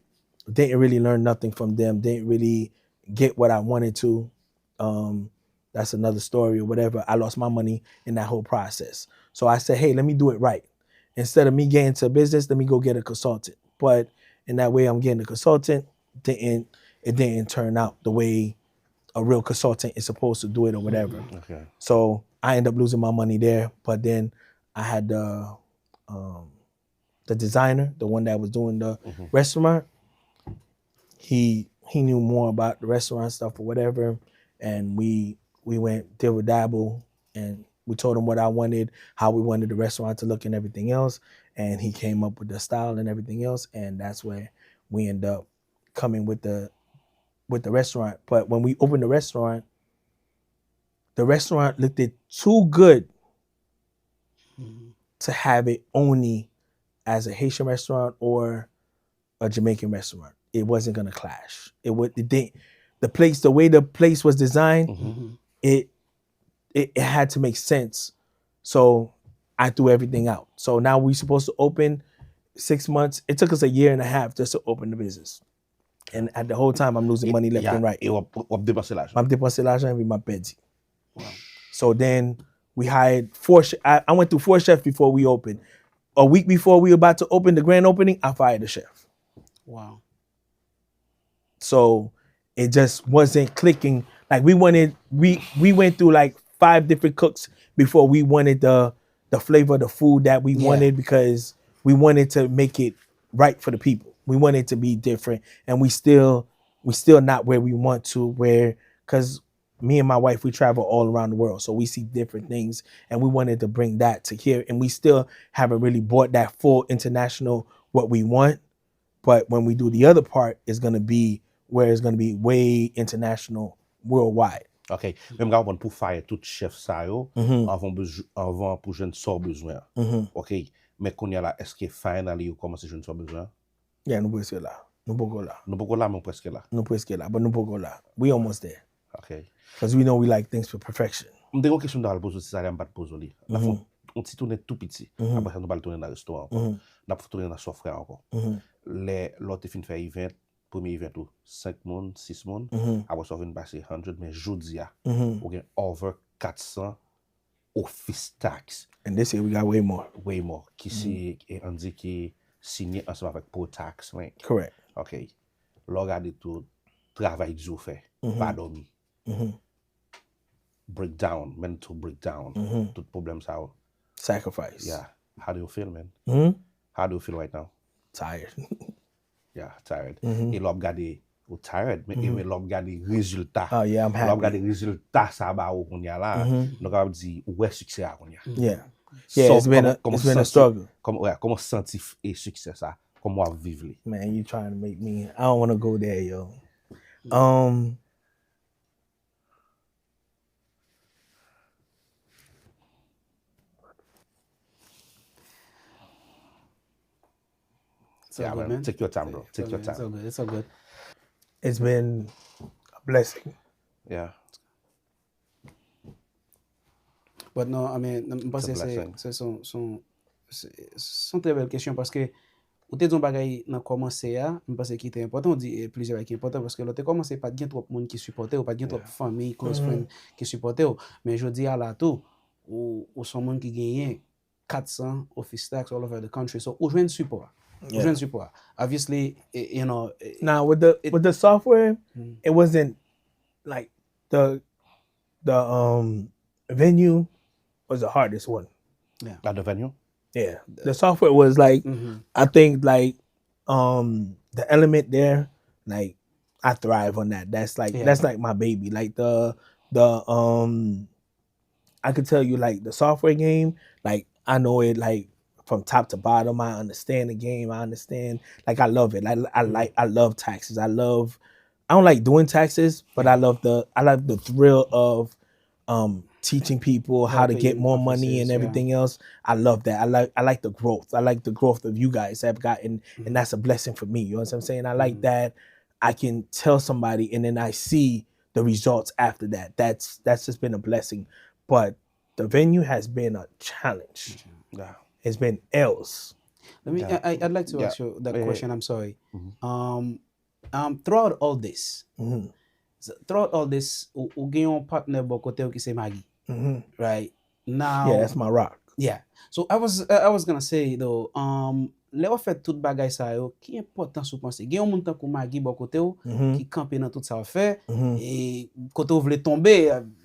didn't really learn nothing from them. Didn't really get what I wanted to. That's another story or whatever. I lost my money in that whole process. So I said, hey, let me do it right. Instead of me getting into business, let me go get a consultant. But in that way, I'm getting a consultant. It didn't turn out the way a real consultant is supposed to do it or whatever. Okay. So I ended up losing my money there. But then I had the designer, the one that was doing the restaurant. He knew more about the restaurant stuff or whatever. And we went dibble dabble, and we told him what I wanted, how we wanted the restaurant to look and everything else. And he came up with the style and everything else. And that's where we end up coming with the restaurant. But when we opened the restaurant looked too good to have it only as a Haitian restaurant or a Jamaican restaurant. It wasn't gonna clash. The way the place was designed, it had to make sense. So I threw everything out. So now we're supposed to open 6 months. It took us 1.5 years just to open the business. And at the whole time, I'm losing money left and right. Et wap dépense l'argent. I'm dépensé l'argent with my pedi. So then we hired 4 chefs. I went through 4 chefs before we opened. A week before we were about to open the grand opening, I fired the chef. Wow. So it just wasn't clicking. Like we went through like 5 different cooks before we wanted the flavor of the food that we wanted, because we wanted to make it right for the people. We wanted it to be different, and we still not where we want to, where, because me and my wife, we travel all around the world, so we see different things, and we wanted to bring that to here, and we still haven't really brought that full international what we want. But when we do the other part, it's going to be where it's going to be way international, worldwide. Ok, même quand on pour faire tout chef ça yo, avant pour jeune sans besoin. Ok, mais qu'on y a là, est-ce que finally ou commence jeune sans besoin? Yeah, nous presque là. Nous poco là. Nous pas là, mais presque là. Nous presque là, but nous poco là. We almost there. Ok. Because we know we like things for perfection. Je me question dans le poser ça, je pas poser li. La fois on petit tourner tout petit. Après on va le tourner dans le restaurant. On a tourner dans soft frère encore. Les l'autre fin fait event, premier event tout 5 monde, 6 monde. Après ça vient passer 100, mais Jodia on gain over 400 office tax. And this year we got way more. Way more. Qui c'est on dit qui signé ensemble avec pour tax, right? Correct. OK. Regardez tout travail que vous fait, pas dormi. Breakdown, mental breakdown, tout problème ça. Sacrifice. Yeah. How do you feel, man? How do you feel right now? Tired. Yeah, tired. Et l'homme regardé ou tired, mais l'homme regardé résultat. Oh yeah, I'm happy. L'homme regardé résultat ça ba ou qu'on y a là. Donc on dit ouais succès à qu'on y a. Yeah. Yeah, So, it's been a struggle. Comment senti et succès ça? Comment vivre li? Man, you trying to make me, I don't want to go there, yo. Yeah, man. Take your time, bro. Take your time. It's all good. It's all good. It's been a blessing. Yeah. But non, I mean, je pense que c'est son très belle question, parce que ou te don bagay nan commencer ya, je pense qui était important, on dit plusieurs qui important, parce que l'autre commencé pas de trop monde qui supportait, ou pas de trop famille, close friend qui supportait, mais je dis à la tout ou son monde qui gagne 400 office tax all over the country, so ou joindre support. Yeah. Support. Obviously, you know. Now with the software, it wasn't like the venue was the hardest one. Yeah. At the venue? Yeah. The software was like, I think like the element there, like I thrive on that. That's like my baby. Like the I could tell you like the software game, like I know it like from top to bottom. I understand the game. I understand, like I love it. I love taxes. I don't like doing taxes, but I like the thrill of teaching people how to get more money and everything else. I love that. I like the growth. I like the growth of you guys have gotten, and that's a blessing for me. You know what I'm saying? I like that I can tell somebody and then I see the results after that. That's just been a blessing. But the venue has been a challenge. Yeah. It's been else. Let me. I'd like to ask you that question. I'm sorry. Throughout all this, you get your partner bokote ki se Maggie, right? Now, Yeah, that's my rock. yeah. So I was gonna say though, le ou fait tout bagay sa yo, ki important sou pense? Gen yon moun tan kou Maggie bokote ou, ki kampe nan tout sa ou fait, et kote ou vle tombe,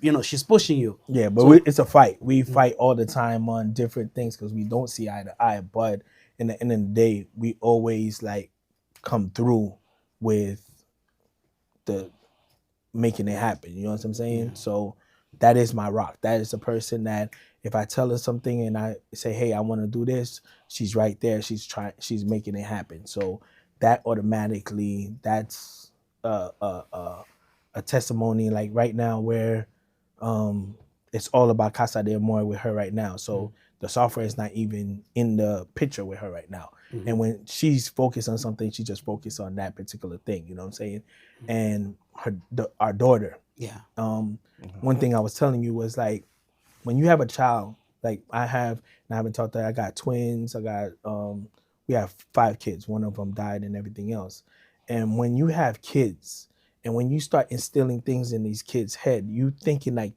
you know, she's pushing you. Yeah, but it's a fight. We fight all the time on different things because we don't see eye to eye. But in the end of the day, we always like come through with the making it happen. You know what I'm saying? So that is my rock. That is a person that if I tell her something and I say, hey, I want to do this, she's right there. She's making it happen. So that automatically, that's a testimony like right now where it's all about Casa de Amor with her right now. So the software is not even in the picture with her right now. And when she's focused on something, she just focused on that particular thing. You know what I'm saying? And our daughter. Yeah. One thing I was telling you was like, when you have a child, like I have, and I haven't talked to her, I got twins. I got, we have 5 kids. One of them died and everything else. And when you have kids and when you start instilling things in these kids' head, you thinking like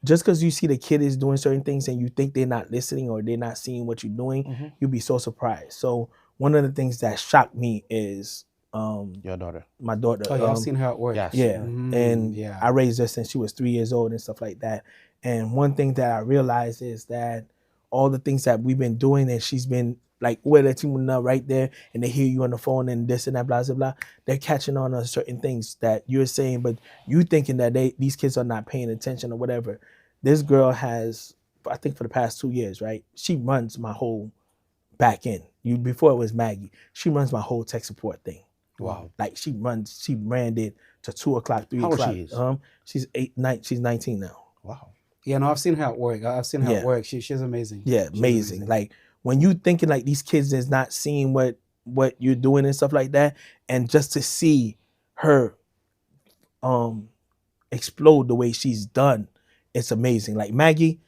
just because you see the kid is doing certain things and you think they're not listening or they're not seeing what you're doing, you'll be so surprised. So one of the things that shocked me is Your daughter. my daughter. Oh, yeah, I've seen her at work. Yes. Yeah, and yeah. I raised her since she was 3 years old and stuff like that. And one thing that I realized is that all the things that we've been doing, and she's been like, where the team right there, and they hear you on the phone and this and that, blah blah blah. They're catching on to certain things that you're saying, but you thinking that these kids are not paying attention or whatever. This girl has, I think, for the past 2 years, right? She runs my whole back end. Before it was Maggie. She runs my whole tech support thing. Wow. Like she ran it to 2 o'clock, 3 How old o'clock. she is? She's 19 now. Wow. Yeah, no, I've seen her at work. I've seen her at work. She's amazing. Yeah, amazing. Like when you thinking like these kids is not seeing what you're doing and stuff like that, and just to see her explode the way she's done, it's amazing. Like Maggie,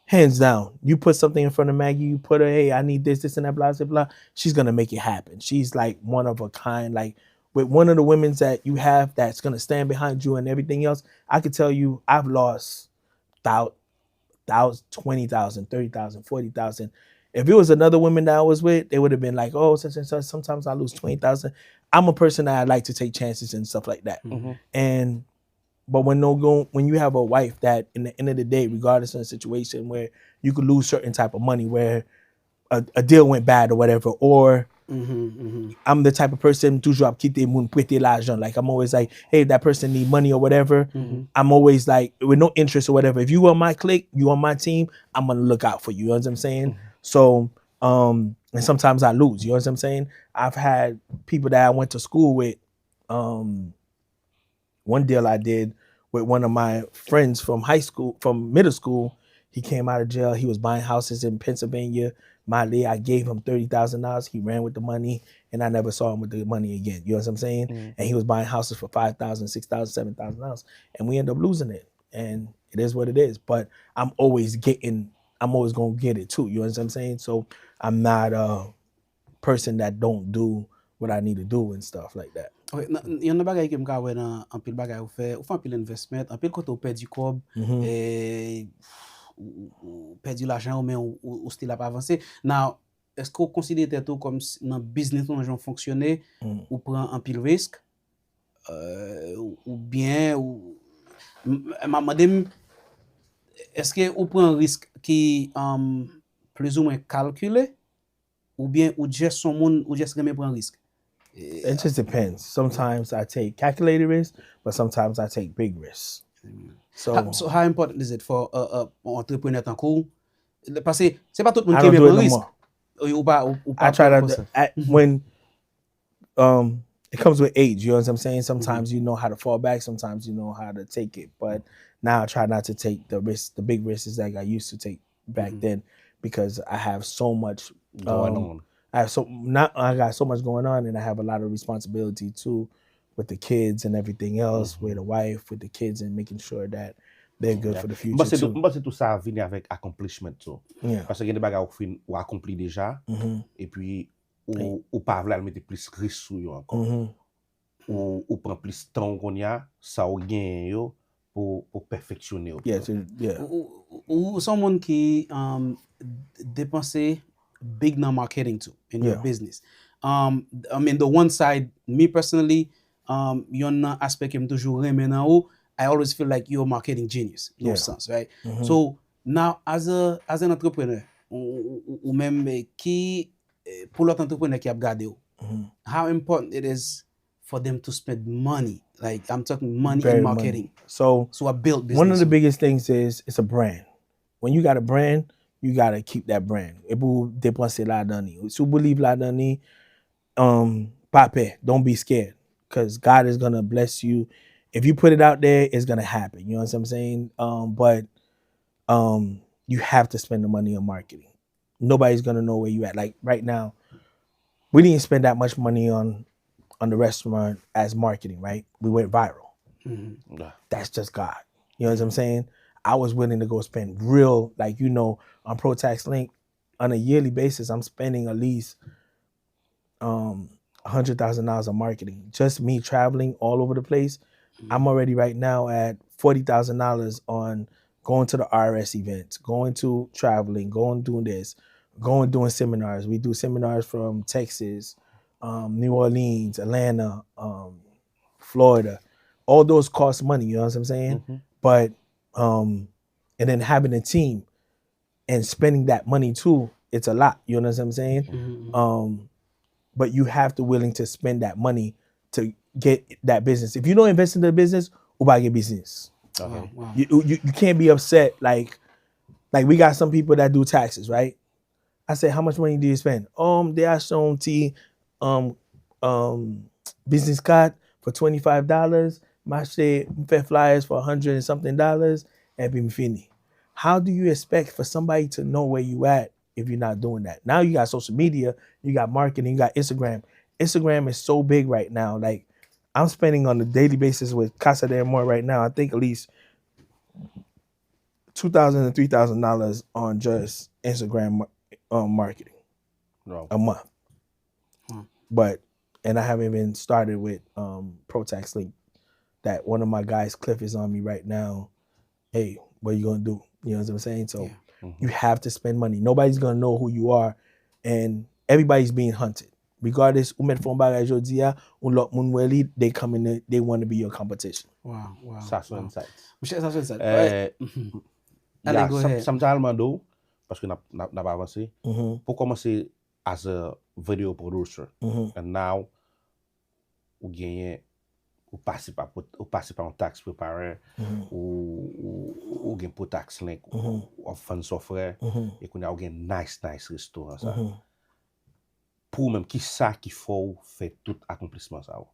hands down, you put something in front of Maggie, you put her, hey, I need this and that, blah, blah, blah, she's gonna make it happen. She's like one of a kind. Like with one of the women that you have that's gonna stand behind you and everything else, I could tell you I've lost 20,000, 30,000, 40,000. If it was another woman that I was with, they would have been like, oh, such and such, sometimes I lose 20,000. I'm a person that I like to take chances and stuff like that. But when you have a wife that in the end of the day, regardless of the situation where you could lose certain type of money, where a deal went bad or whatever, or I'm the type of person, toujours kite moun prêter l'argent. Like I'm always like, hey, that person need money or whatever. I'm always like, with no interest or whatever. If you on my clique, you on my team, I'm gonna look out for you. You know what I'm saying? So, and sometimes I lose. You know what I'm saying? I've had people that I went to school with. One deal I did with one of my friends from middle school. He came out of jail. He was buying houses in Pennsylvania. I gave him $30,000. He ran with the money, and I never saw him with the money again. You know what I'm saying? And he was buying houses for $5,000, $6,000, $7,000, and we end up losing it. And it is what it is. But I'm always gonna get it too. You know what I'm saying? So I'm not a person that don't do what I need to do and stuff like that. Okay, yon nan bagay ke mka wè nan an pil bagay ou fè an pil investment, an pil kote ou perdi kob, ou perdi l'argent ou men ou stil ap avanse. Now, eske ou konsidere tè tou kom nan business nan jan fonksyonè, ou pran an pil risk, ou bien, madem, eske ou pran risk ki plus ou mwen kalkule, ou bien ou jes son moun, ou jes reme pran risk? It just depends. Sometimes I take calculated risks, but sometimes I take big risks. So how important is it for an entrepreneur tan kou? Parce se pa tout moun I ki don't reme do it pran no risk. more. Ou pa I try to when it comes with age, you know what I'm saying? Sometimes you know how to fall back, sometimes you know how to take it. But now I try not to take the big risks that I used to take back then, because I have so much Going on. I got so much going on, and I have a lot of responsibility too with the kids and everything else, with the wife, with the kids, and making sure that they're good for the future too. Mba se tout sa vini avèk accomplishment tou. Yeah. Parce gen de bagay ou akompli deja, et puis ou pa vle al mette plus ris sou yo ankon. Ou pran plus tan kon ya, sa ou gen yo pou perfectionner. Ou son moun ki depanse big nan marketing too in your business. I mean, the one side, me personally, yon nan aspect m toujou reme nan ou, I always feel like you're a marketing genius, no sense, right? So now, as an entrepreneur, ou même ki, pour l'autre entrepreneur ki ap gade ou, how important it is for them to spend money, like I'm talking money in marketing. So I built business. One of the biggest things is it's a brand. When you got a brand, you gotta keep that brand. E pou depanse la dani. Si ou believe la dani, pape, don't be scared, because God is gonna bless you. If you put it out there, it's gonna happen. You know what I'm saying? But you have to spend the money on marketing. Nobody's gonna know where you at. Like right now, we didn't spend that much money on the restaurant as marketing, right? We went viral. That's just God. You know what I'm saying? I was willing to go spend real, like, you know, on ProTax Link on a yearly basis, I'm spending at least $100,000 on marketing. Just me traveling all over the place. I'm already right now at $40,000 on going to the RS events, going to traveling, going doing this, going doing seminars. We do seminars from Texas, New Orleans, Atlanta, Florida. All those cost money, you know what I'm saying? But and then having a team and spending that money too, it's a lot, you know what I'm saying? But you have to willing to spend that money to get that business. If you don't invest in the business, who buy your business? Okay. Wow. You can't be upset like we got some people that do taxes, right? I say, how much money do you spend? They are showing business card for $25. My shit fair flyers for $100 and something and be fini. How do you expect for somebody to know where you at if you're not doing that? Now you got social media, you got marketing, you got Instagram. Instagram is so big right now. Like I'm spending on a daily basis with Casa de Amor right now. I think at least $2,000 to $3,000 on just Instagram marketing a month. But and I haven't even started with ProTax Link. That one of my guys, Cliff, is on me right now. Hey, what are you gonna do? You know what I'm saying? So you have to spend money. Nobody's gonna know who you are, and everybody's being hunted. Regardless, Jodia, they come in, they want to be your competition. Wow. Ça son insight. Michel, ça son insight. Allez, go ahead. Sometimes do parce que n'a pas avancé. Pour commencer as a video producer, and now ou gagne ou passe par un tax preparer ou gagne pour tax link ou fund software et qu'on a gagne nice restaurant ça. Pour même qui ça qui faut faire tout accomplissement ça.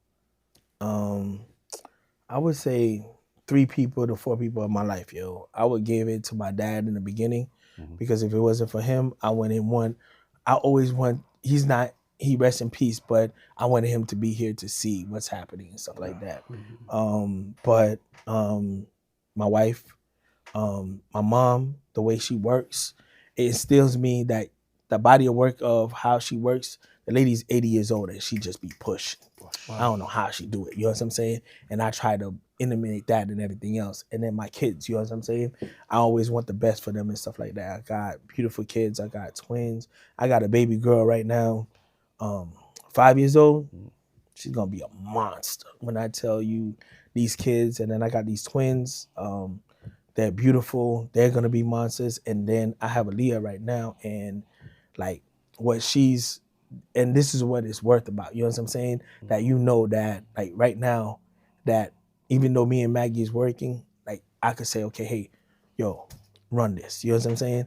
I would say 3 people to 4 people in my life, yo. I would give it to my dad in the beginning because if it wasn't for him, I always want, he rests in peace, but I wanted him to be here to see what's happening and stuff like that. But my wife, my mom, the way she works, it instills me that the body of work of how she works, the lady's 80 years old and she just be pushing. Wow. I don't know how she do it, you know what I'm saying? And I try to eliminate that and everything else. And then my kids, you know what I'm saying? I always want the best for them and stuff like that. I got beautiful kids. I got twins. I got a baby girl right now, 5 years old. She's going to be a monster when I tell you these kids. And then I got these twins. They're beautiful. They're going to be monsters. And then I have Aaliyah right now. And like and this is what it's worth about, you know what I'm saying? That you know that like right now that even though me and Maggie is working, like I could say, okay, hey, yo, run this. You know what I'm saying?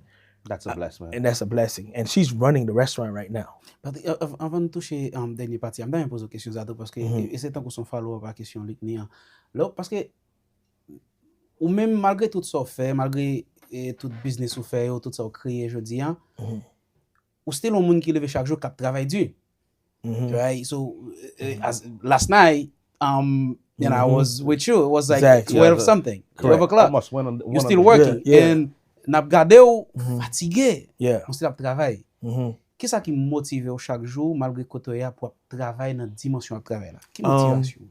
That's a blessing, man. And that's a blessing. And she's running the restaurant right now. Avant de toucher dernier partie, je vais poser une question à toi parce que c'est tant qu'on s'en follow à la question là parce que ou même malgré tout ça fait, malgré tout business ou fait, tout ça créé aujourd'hui, ou still un monde qui lève chaque jour qui travaille dur. Right? So last night you know, I was with you. It was like exactly. 12 something, 12 o'clock. Almost You're still working. And n'a gardé ou fatigué. On still travaille. Qu'est-ce qui motive chaque jour malgré que tu pour travailler dans dimension de travail là? Quelle motivation?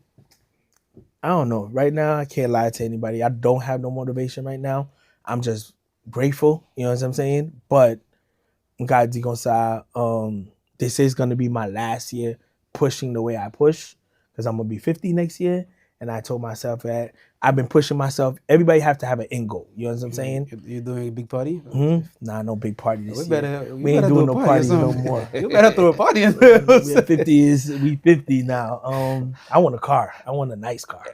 I don't know. Right now, I can't lie to anybody. I don't have no motivation right now. I'm just grateful. You know what I'm saying? But God, this is going to be my last year pushing the way I push because I'm going to be 50 next year. And I told myself that I've been pushing myself. Everybody have to have an end goal. You know what I'm saying? You doing a big party? Nah, no big party this year. We ain't doing no parties no more. You better throw a party. We 50 now. I want a car. I want a nice car.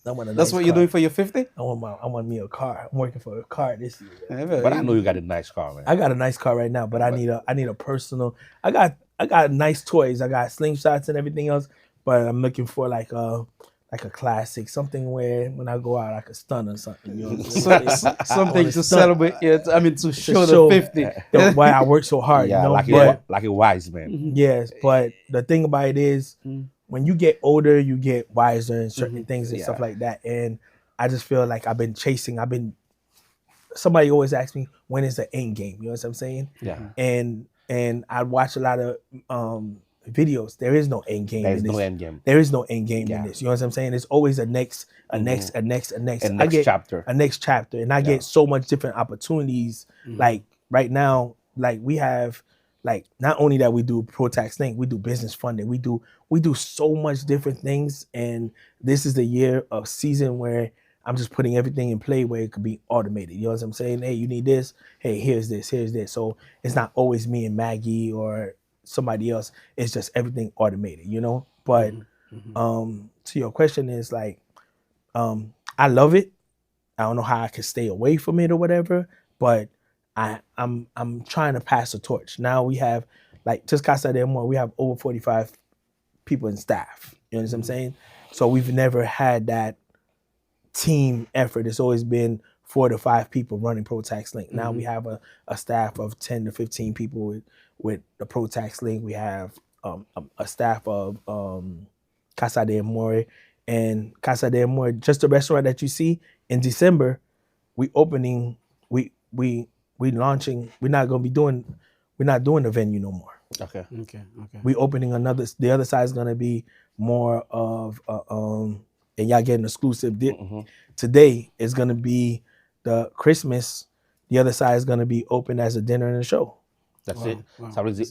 That's what you're doing for your 50? I want me a car. I'm working for a car this year. But I know you got a nice car, man. I got a nice car right now, but I need a personal. I got nice toys. I got slingshots and everything else, but I'm looking for like a classic, something where when I go out I could stun or something. You know something to celebrate. I mean to show the 50. Why I work so hard. Yeah, you know? like a wise man. Yes, but the thing about it is. When you get older, you get wiser in certain things and stuff like that. And I just feel like somebody always asks me, when is the end game? You know what I'm saying? Yeah. And I watch a lot of videos. There is no end game. There is no end game. There is no end game in this. You know what I'm saying? It's always a next chapter. A next chapter. And I get so much different opportunities. Like right now, like we have like not only that we do pro tax link, we do business funding, we do so much different things, and this is the year of season where I'm just putting everything in play where it could be automated. You know what I'm saying? Hey, you need this. Hey, here's this. So it's not always me and Maggie or somebody else. It's just everything automated, you know? But to your question is like, I love it. I don't know how I can stay away from it or whatever, but I'm trying to pass the torch. Now we have like just Casa de Amor, we have over 45 people in staff. You know what I'm saying? So we've never had that team effort. It's always been 4 to 5 people running Pro Tax Link. Now we have a staff of 10 to 15 people with the Pro Tax Link. We have a staff of Casa de Amor, and Casa de Amor, just the restaurant that you see in December, we launching. We're not doing the venue no more. Okay. We opening the other side is gonna be more of and y'all getting exclusive. Today is gonna be the Christmas. The other side is gonna be open as a dinner and a show. That's it. Ça veut dire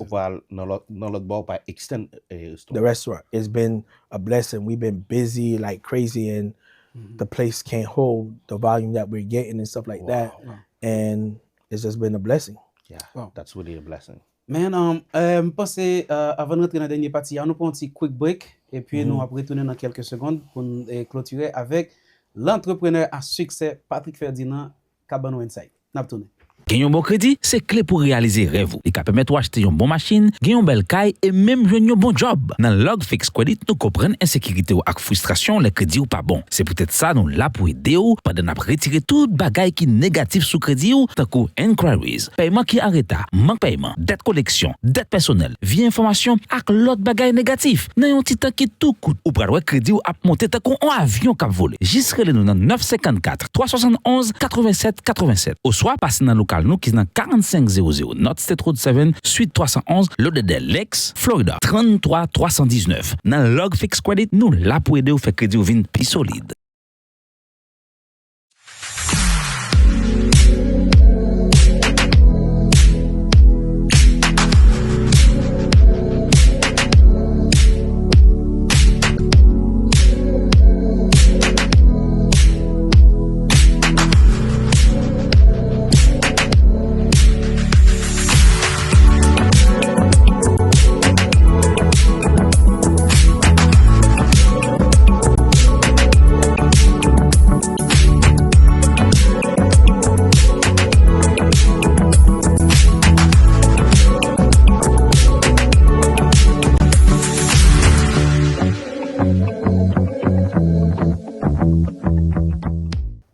dans l'autre bord pas extend The restaurant. It's been a blessing. We've been busy like crazy, and the place can't hold the volume that we're getting and stuff like that. And it's just been a blessing. Yeah, that's really a blessing. Men, pense avant de rentrer dans la dernière partie, nous prenons un petit quick break et puis nous allons retourner dans quelques secondes pour clôturer avec l'entrepreneur à succès Patrick Ferdinand Cabano Insight. N'a pas tourné. Gen yon bon kredi, c'est clé pour réaliser rêve ou. Li ka permet ou acheter yon bon machine, gen yon bel kay et même jwenn yon bon job. Nan Logg Fix Credit, nous kompren insécurité ou ak frustration le kredi ou pas bon. C'est peut-être ça nous là pour aider ou pendant n'a retirer tout bagay qui négatif sous kredi ou, tant que inquiries, paiement qui arrêta, manque paiement, dette collection, dette personnelle, vie information ak l'autre bagay négatif. Nan yon ti temps qui tout coûte ou pral kredi ou ap monter tant qu'on avion k'ap volé. Juste relé nous dans 954 371 87 87 ou soit passe dans local nous qui est dans 4500 North State Road 7 Suite 311 Lauderdale Lakes, Florida 33 319. Dans Logg Fix Credit nous là pour aider ou faire crédit ou vin plus solide.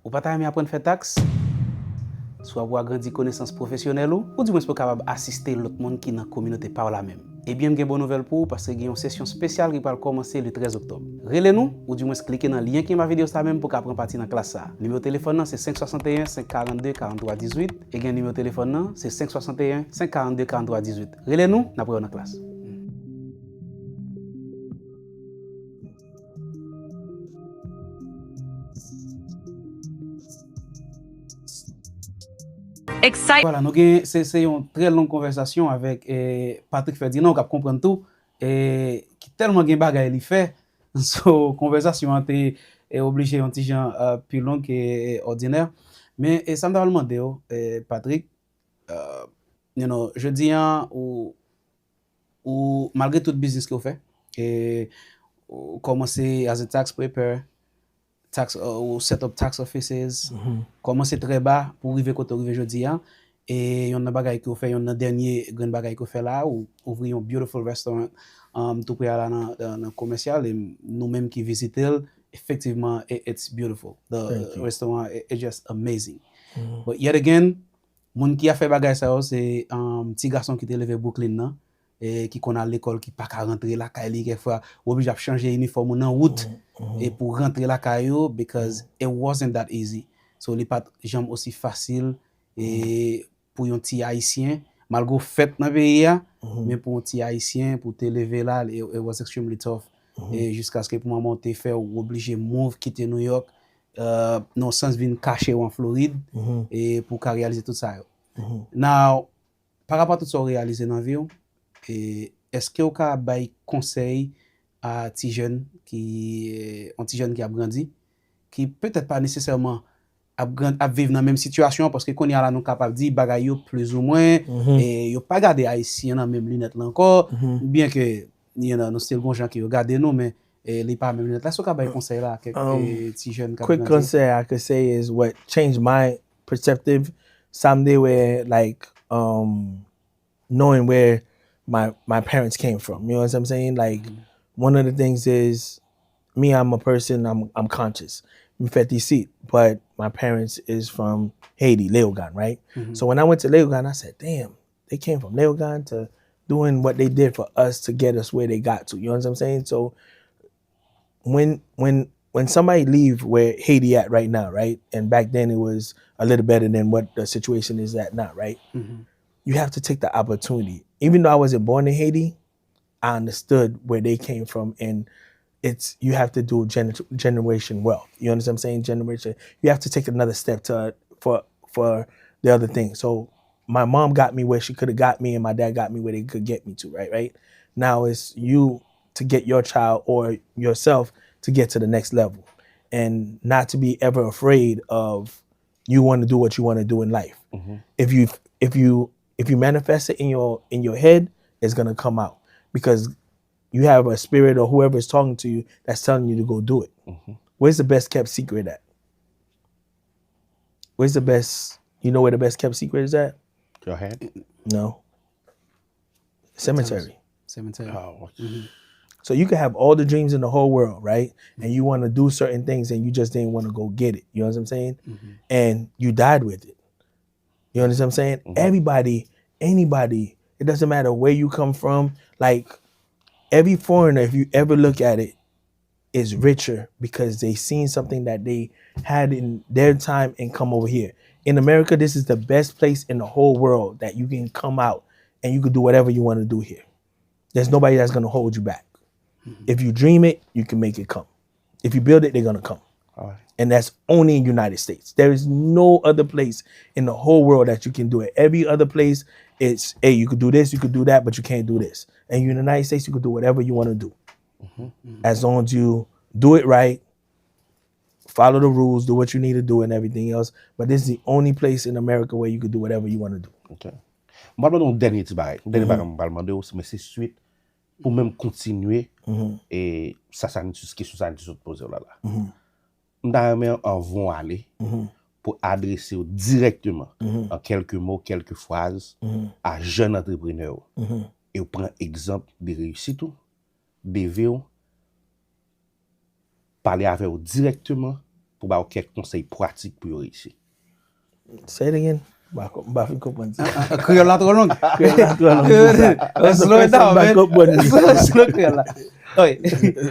Ou pas aimer apprendre à faire taxe, soit pour agrandir connaissance professionnelle ou du moins pour capable assister l'autre monde qui dans la communauté par la même. Et bien, j'ai une bonne nouvelle pour vous parce que j'ai une session spéciale qui va commencer le 13 octobre. Relez-nous ou du moins cliquez dans le lien qui est dans la vidéo ça même pour prendre partie dans la classe. Numéro de téléphone c'est 561 542 43 18 et le numéro de téléphone c'est 561 542 43 18. Relez-nous, nous après dans la classe. Excited. Voilà, c'est une très longue conversation avec Patrick Ferdinand, qui comprend tout et qui tellement de bagaille il fait. So conversation était obligé un petit genre plus long que ordinaire. Mais ça me demandé Patrick, je dis ou malgré tout business que vous faites et ou commencer as a tax preparer, tax ou set up tax offices, commencer très bas pour arriver côté arriver jodi et yon nan bagay que vous fait yon nan dernier grand bagay que vous fait là ou ouvrir un beautiful restaurant tout près là dans commercial et nous même qui visiter effectivement it's beautiful. The restaurant is just amazing. But yet again, moun qui a fait bagay ça c'est petit garçon qui était levé Brooklyn nan et qui connaît l'école qui pas ka rentrer la caille quelquefois obligé à changer uniforme en route et pour rentrer la caille because it wasn't that easy. So les pas jamais aussi facile et pour un petit haïtien malgré fait dans pays mais pour un petit haïtien pour te lever là it was extremely tough et jusqu'à ce que pour moi monter faire obligé move quitter New York non sens venir cacher en Floride et pour réaliser tout ça. Now par rapport à tout ça réalisé dans la vie, est-ce que vous avez bay conseil à ti jeune qui a grandi, qui peut-être pas nécessairement à vivre dans la même situation, parce que qu'on y a là nous capable dire bagay yo plus ou moins et yo pas garder haïtien dans même lunette là encore, bien que y en a nous c'est bon gens qui regarder nous mais les pas même lunette là, so ka bay conseil là quelques ti jeune qui Quick conseil I could say is what changed my perspective someday where like knowing where my parents came from. You know what I'm saying? Like one of the things is me, I'm a person, I'm conscious. I'm Fèt ici, but my parents is from Haiti, Leogan, right? So when I went to Leogan, I said, damn, they came from Leogan to doing what they did for us to get us where they got to. You know what I'm saying? So when somebody leave where Haiti at right now, right? And back then it was a little better than what the situation is at now, right? You have to take the opportunity. Even though I wasn't born in Haiti, I understood where they came from, and you have to do generation wealth. You understand what I'm saying? Generation. You have to take another step for the other thing. So my mom got me where she could have got me, and my dad got me where they could get me to. Right. Now it's you to get your child or yourself to get to the next level, and not to be ever afraid of you want to do what you want to do in life. If you manifest it in your head, it's gonna come out, because you have a spirit or whoever is talking to you that's telling you to go do it. Where's the best kept secret at? Where's the best, you know where the best kept secret is at? Your head? No. Cemetery. Oh, So you can have all the dreams in the whole world, right? And you want to do certain things and you just didn't want to go get it. You know what I'm saying? And you died with it. You understand what I'm saying? Everybody, anybody, it doesn't matter where you come from. Like every foreigner, if you ever look at it, is richer because they seen something that they had in their time and come over here. In America, this is the best place in the whole world that you can come out and you can do whatever you want to do here. There's nobody that's going to hold you back. If you dream it, you can make it come. If you build it, they're going to come. all right. And that's only in the United States. There is no other place in the whole world that you can do it. Every other place, it's, hey, you could do this, you could do that, but you can't do this. And in the United States, you could do whatever you want to do. As long as you do it right, follow the rules, do what you need to do and everything else. But this is the only place in America where you could do whatever you want to do. Ok. Mwa don denye ti bagay. Denye bagay mwa balmande ou, mais c'est suite pou même continuer et ça ni question ça ni sot pose là là. M'da remen en vont aller pour adresser directement en quelques mots, quelques phrases à jeunes entrepreneurs. Et on prend exemple de réussite ou, de vie, parler avec eux directement pour avoir quelques conseils pratiques pour réussir. Say it again. Bafi comprendre. Creole là trop long. Slow it down, man. Slow Creole là. Oui.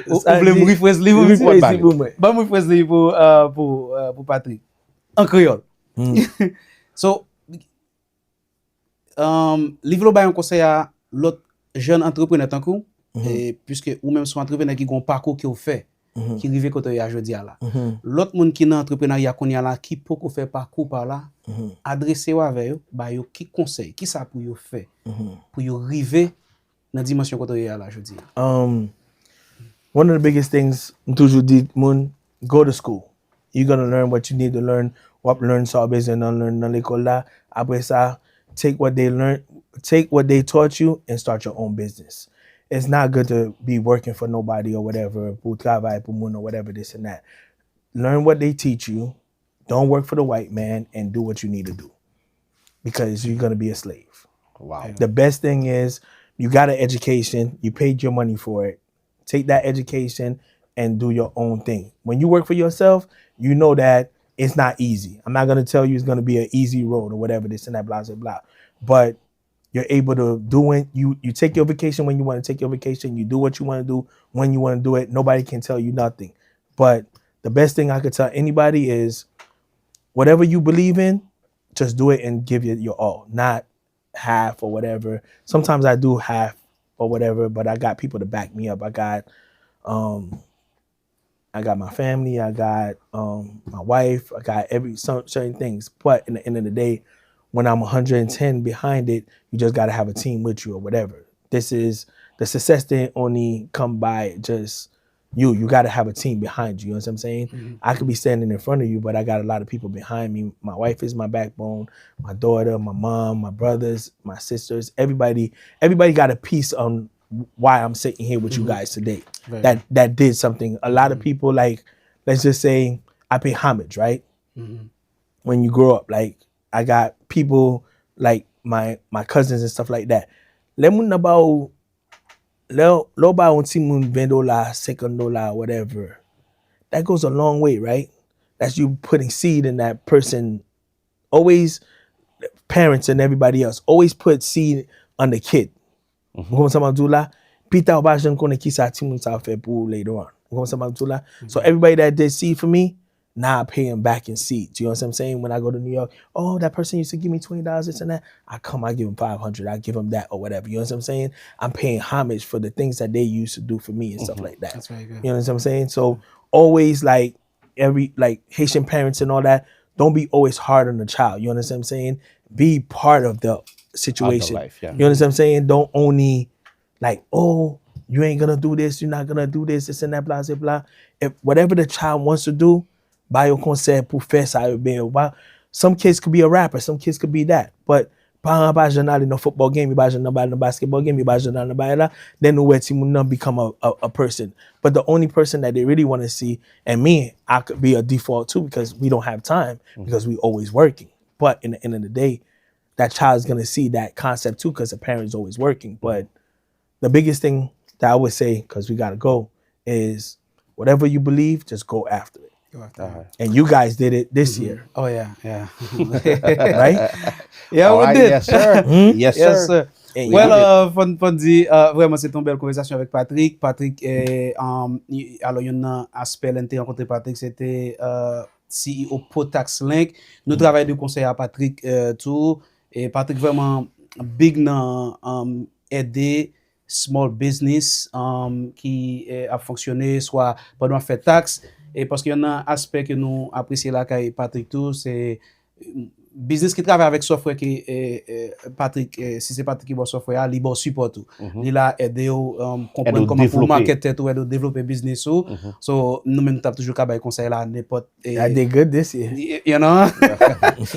Vous voulez me rephrase livre Bah me rephrase livre pour Patrick en créole. So livre ba un conseil à l'autre jeune entrepreneur tant que et puisque ou même son entrepreneur qui gon parcours qui au fait qui rive côté à Jodia là. L'autre monde qui dans entrepreneuriat qu'on y a là qui peut faire parcours par là, adresser avec eux, ba yo qui conseil, qui ça pour yo faire pour yo river dans dimension côté là Jodia. One of the biggest things toujours dit moun, go to school. You're going to learn what you need to learn. Learn ça besoin d'en learn dans l'école là. Après ça, take what they taught you and start your own business. It's not good to be working for nobody or whatever, pour travailler pour moun or whatever, this and that. Learn what they teach you. Don't work for the white man and do what you need to do, because you're going to be a slave. Wow. The best thing is you got an education, you paid your money for it. Take that education and do your own thing. When you work for yourself, you know that it's not easy. I'm not going to tell you it's going to be an easy road or whatever, this and that, blah, blah, blah. But you're able to do it. You take your vacation when you want to take your vacation. You do what you want to do when you want to do it. Nobody can tell you nothing. But the best thing I could tell anybody is whatever you believe in, just do it and give it your all, not half or whatever. Sometimes I do half or whatever, but I got people to back me up. I got my family, I got my wife, I got certain things. But in the end of the day, when I'm 110 behind it, you just got to have a team with you or whatever. This is the success didn't only come by just you got to have a team behind you. You know what I'm saying? I could be standing in front of you, but I got a lot of people behind me. My wife is my backbone, my daughter, my mom, my brothers, my sisters, everybody got a piece on why I'm sitting here with you guys today. Right. That did something. A lot of people, like, let's just say I pay homage, right? When you grow up, like I got people like my cousins and stuff like that. Lo ba un ti moun $20, $50, whatever. That goes a long way, right? That's you putting seed in that person. Always, parents and everybody else, always put seed on the kid. Pita ou ba jen konen ki sa ti moun sa fe pou later on. So everybody that did seed for me, now I pay them back in seeds. You know what I'm saying? When I go to New York, oh, that person used to give me $20, this and that. I give them $500. I give them that or whatever. You know what I'm saying? I'm paying homage for the things that they used to do for me and stuff like that. That's very good. You know what I'm saying? So always like Haitian parents and all that, don't be always hard on the child. You understand what I'm saying? Be part of the situation. Life, yeah. You understand what I'm saying? Don't only like, oh, you ain't gonna do this, you're not gonna do this and that, blah, blah, blah. If whatever the child wants to do, by your concept, pour faire ça, some kids could be a rapper, some kids could be that. But no football game, no basketball game, then no become a person. But the only person that they really want to see, and me, I could be a default too, because we don't have time, because we always working. But in the end of the day, that child's gonna see that concept too, because the parent's always working. But the biggest thing that I would say, because we gotta go, is whatever you believe, just go after it. And you guys did it this year. Oh yeah. Right? Yeah, we did. Yes, sir. Yes, sir. Well, fon di, vraiment c'est une belle conversation avec Patrick. Patrick, alors yon nan aspect l'ente rencontré Patrick, c'était CEO Potax Link. Nous travaillons de conseil à Patrick tout. Et Patrick vraiment big nan aider small business qui a fonctionné soit pendant faire taxe. Et parce qu'il y a un aspect que nous apprécions là avec Patrick tout, c'est business qui travaille avec software qui Patrick, si c'est Patrick qui va software, il va support tout. Il a aidé à comprendre comment pour marketer tout, et développer business tout. So nous même nous toujours capable conseil là n'importe. I did good this year. You know.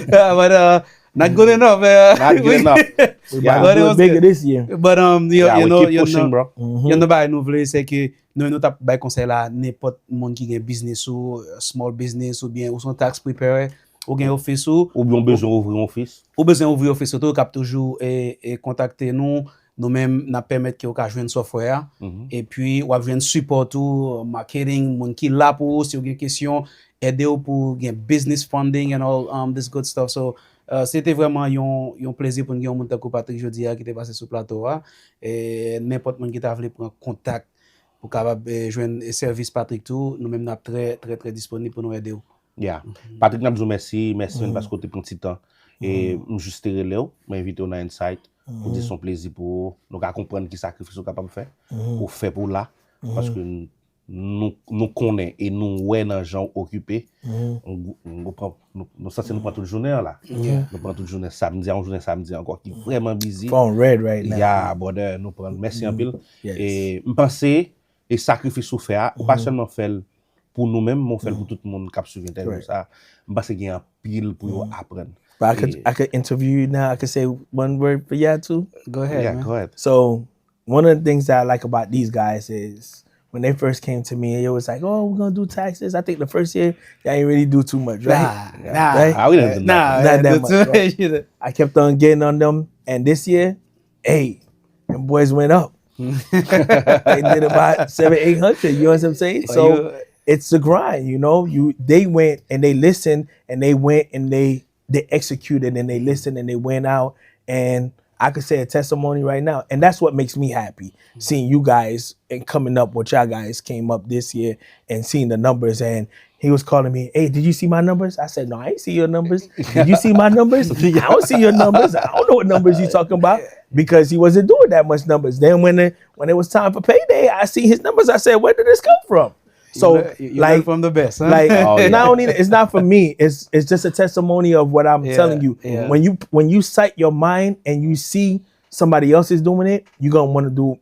But not good enough. Not good enough. But it was bigger this year. But you know, pushing, bro. You know, bah nous voulons c'est que nous t'a bay conseil là n'importe monde qui a business ou small business ou bien ou son tax preparer ou gen office ou bien besoin ouvrir un office. Ou besoin ouvrir office tout cap toujours et contacter nous même n'a permettre que ou ka joindre software et puis ou joindre support tout marketing monde qui là pour si ou gen question aider ou pour gen business funding and all this good stuff. So c'était vraiment un plaisir pour nous yon monde comme Patrick Jodia qui était passé sur plateau et n'importe monde qui t'a voulu prendre contact pour capable joindre service Patrick tout, nous même n'a très disponible pour nous aider. Yeah. Patrick n'a besoin merci parce que tu prends petit temps et juste relé m'inviter au Nan Eta pour dire son plaisir pour nous comprendre qui sacrifice capable faire pour faire pour là parce que nous connaît et nous ouais dans gens occupés nous prend toute journée là nous prend toute journée samedi encore qui vraiment busy phone red right now yeah brother nous prend merci en pile et me penser et sacrifice ou faire pas seulement faire pour nous-mêmes mais faire pour tout le monde qui suit interview ça me penser qu'il y a un pile pour apprendre. But I could interview you now. I could say one word for you too. Go ahead. Yeah, man. go ahead. So one of the things that I like about these guys is when they first came to me, it was like, "Oh, we're gonna do taxes." I think the first year, they ain't really do too much, right? We didn't do not that much. Right? I kept on getting on them, and this year, hey, them boys went up. They did about 700-800. You know what I'm saying? So it's the grind, you know. They went and they listened, and they went and they executed, and they listened and they went out, and I could say a testimony right now, and that's what makes me happy, seeing you guys and coming up what y'all guys came up this year and seeing the numbers. And he was calling me, "Hey, did you see my numbers?" I said, "No, I ain't see your numbers." "Did you see my numbers?" "I don't see your numbers. I don't know what numbers you talking about," because he wasn't doing that much numbers. Then when it was time for payday, I see his numbers. I said, "Where did this come from?" So you learn from the best, huh? like Oh, yeah. not only it's not for me, it's just a testimony of what I'm telling you. Yeah. When you sight your mind and you see somebody else is doing it, you want to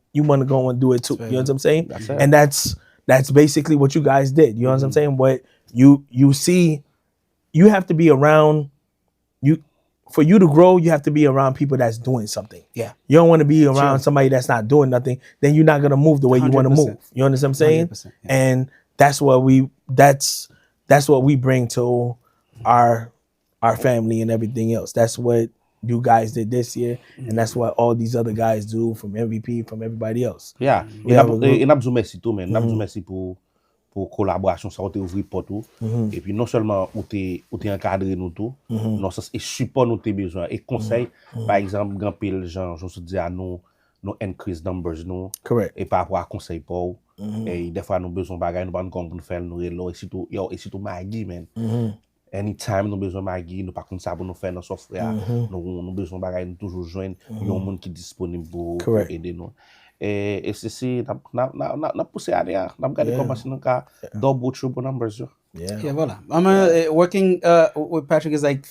go and do it too. You know what I'm saying? That's it. And that's basically what you guys did. You know what I'm saying? But you see, you have to be around for you to grow, you have to be around people that's doing something. Yeah. You don't want to be around somebody that's not doing nothing, then you're not gonna move the way you want to 100%. move. You understand what I'm saying? 100%, yeah. And that's what we bring to our family and everything else. That's what you guys did this year, and that's what all these other guys do, from MVP, from everybody else. Yeah. We have a group. Et n'a besoin merci tout, men. N'a besoin merci pour collaboration, ça ou te ouvri porte tout. Et puis non seulement ou te encadré nous tout, non sens et support nous te besoin et conseil, par exemple, grand pile gens, je dis à nous increase numbers nous. Correct. Et par rapport à conseil pour et des fois nous besoin bagay nous pas nous faire nous relo et surtout Maggie man. Anytime nous besoin Maggie, nous pas comme ça pour nous faire dans software, nous besoin bagay nous toujours joindre yon monde qui disponible pour aider nous. Et c'est n'a poussé à rien, n'a regarder comment c'est nous ca double triple numbers yo. Yeah, voilà. Working with Patrick is like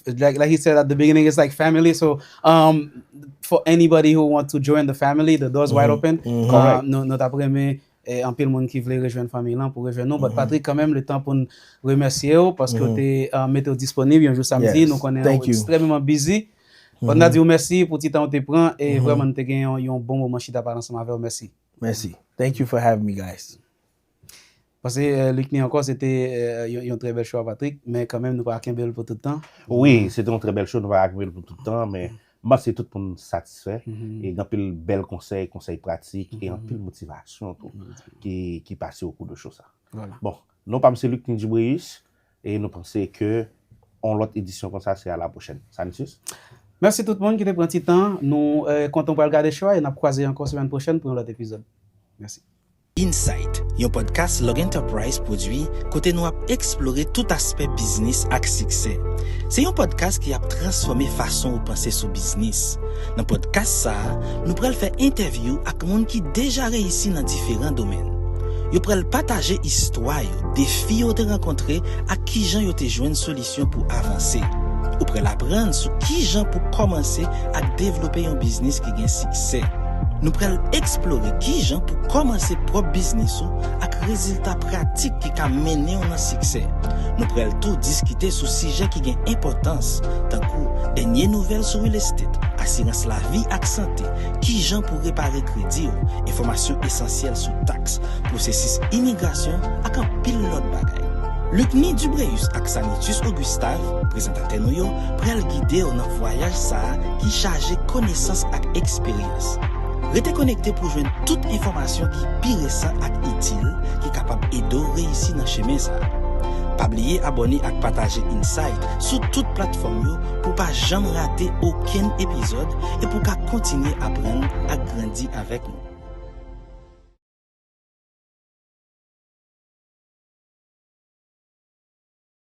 he said at the beginning, it's like family. So for anybody who want to join the family, the door's wide open. Nous t'apprenons en pile monde qui veut rejoindre famille là pour rejoindre nous. But Patrick, quand même, le temps pour nous remercier parce que tu mettez disponible un jour samedi. Nous connaissons extrêmement busy. On a dit merci pour tout le temps que tu prends et vraiment nous gagné un bon moment chita par ensemble avec merci. Merci. Thank you for having me, guys. Parce que Luc encore c'était une très belle show Patrick, mais quand même nous pas belle pour tout le temps. Oui, c'était une très belle show, nous pas belle pour tout le temps, mais moi c'est tout pour nous satisfaire et un pile bel conseil pratique et un pile motivation tout qui passe au cours de choses ça. Voilà. Bon, nous pas monsieur Luc Nidjibrius et nous pensons que on l'autre édition comme ça c'est à la prochaine. Salut. Merci tout le monde qui te prend petit temps. Nous comptons pour regarder choix et nous croiser encore semaine prochaine pour un autre épisode. Merci. Insight, un podcast Logg Enterprise produit côté nous a explorer tout aspect business ak succès. C'est un podcast qui a transformé façon de penser sur business. Dans podcast ça, nous pral faire interview avec monde qui déjà réussi dans différents domaines. Yo pral partager histoire, défis yo te rencontré à qui gens yo te joindre solution pour avancer. Ou pral apprendre sur qui gens pour commencer à développer un business qui gagne succès. Nous pral explorer qui gens pour commencer propre business avec résultats pratiques qui can mener au succès. Nous pral tout discuter sur sujet qui gagne importance, tant que dernière nouvelle sur real estate, assurance la vie ak santé, qui gens pour réparer crédit, information essentielle sur taxes, processus immigration ak un pile l'autre bagay. Luc Nidjibrius ak Sanitus Augustave, présentateur nous yo, pral guider dans voyage ça qui chargé connaissance ak expérience. Restez connecté pour joindre toute information qui est plus récente et utile, qui est capable d'aider à réussir dans le chemin. Pas oublier abonner et partager Insight sur toute plateforme pour ne pas jamais rater aucun épisode et pour continuer à apprendre et grandir avec nous.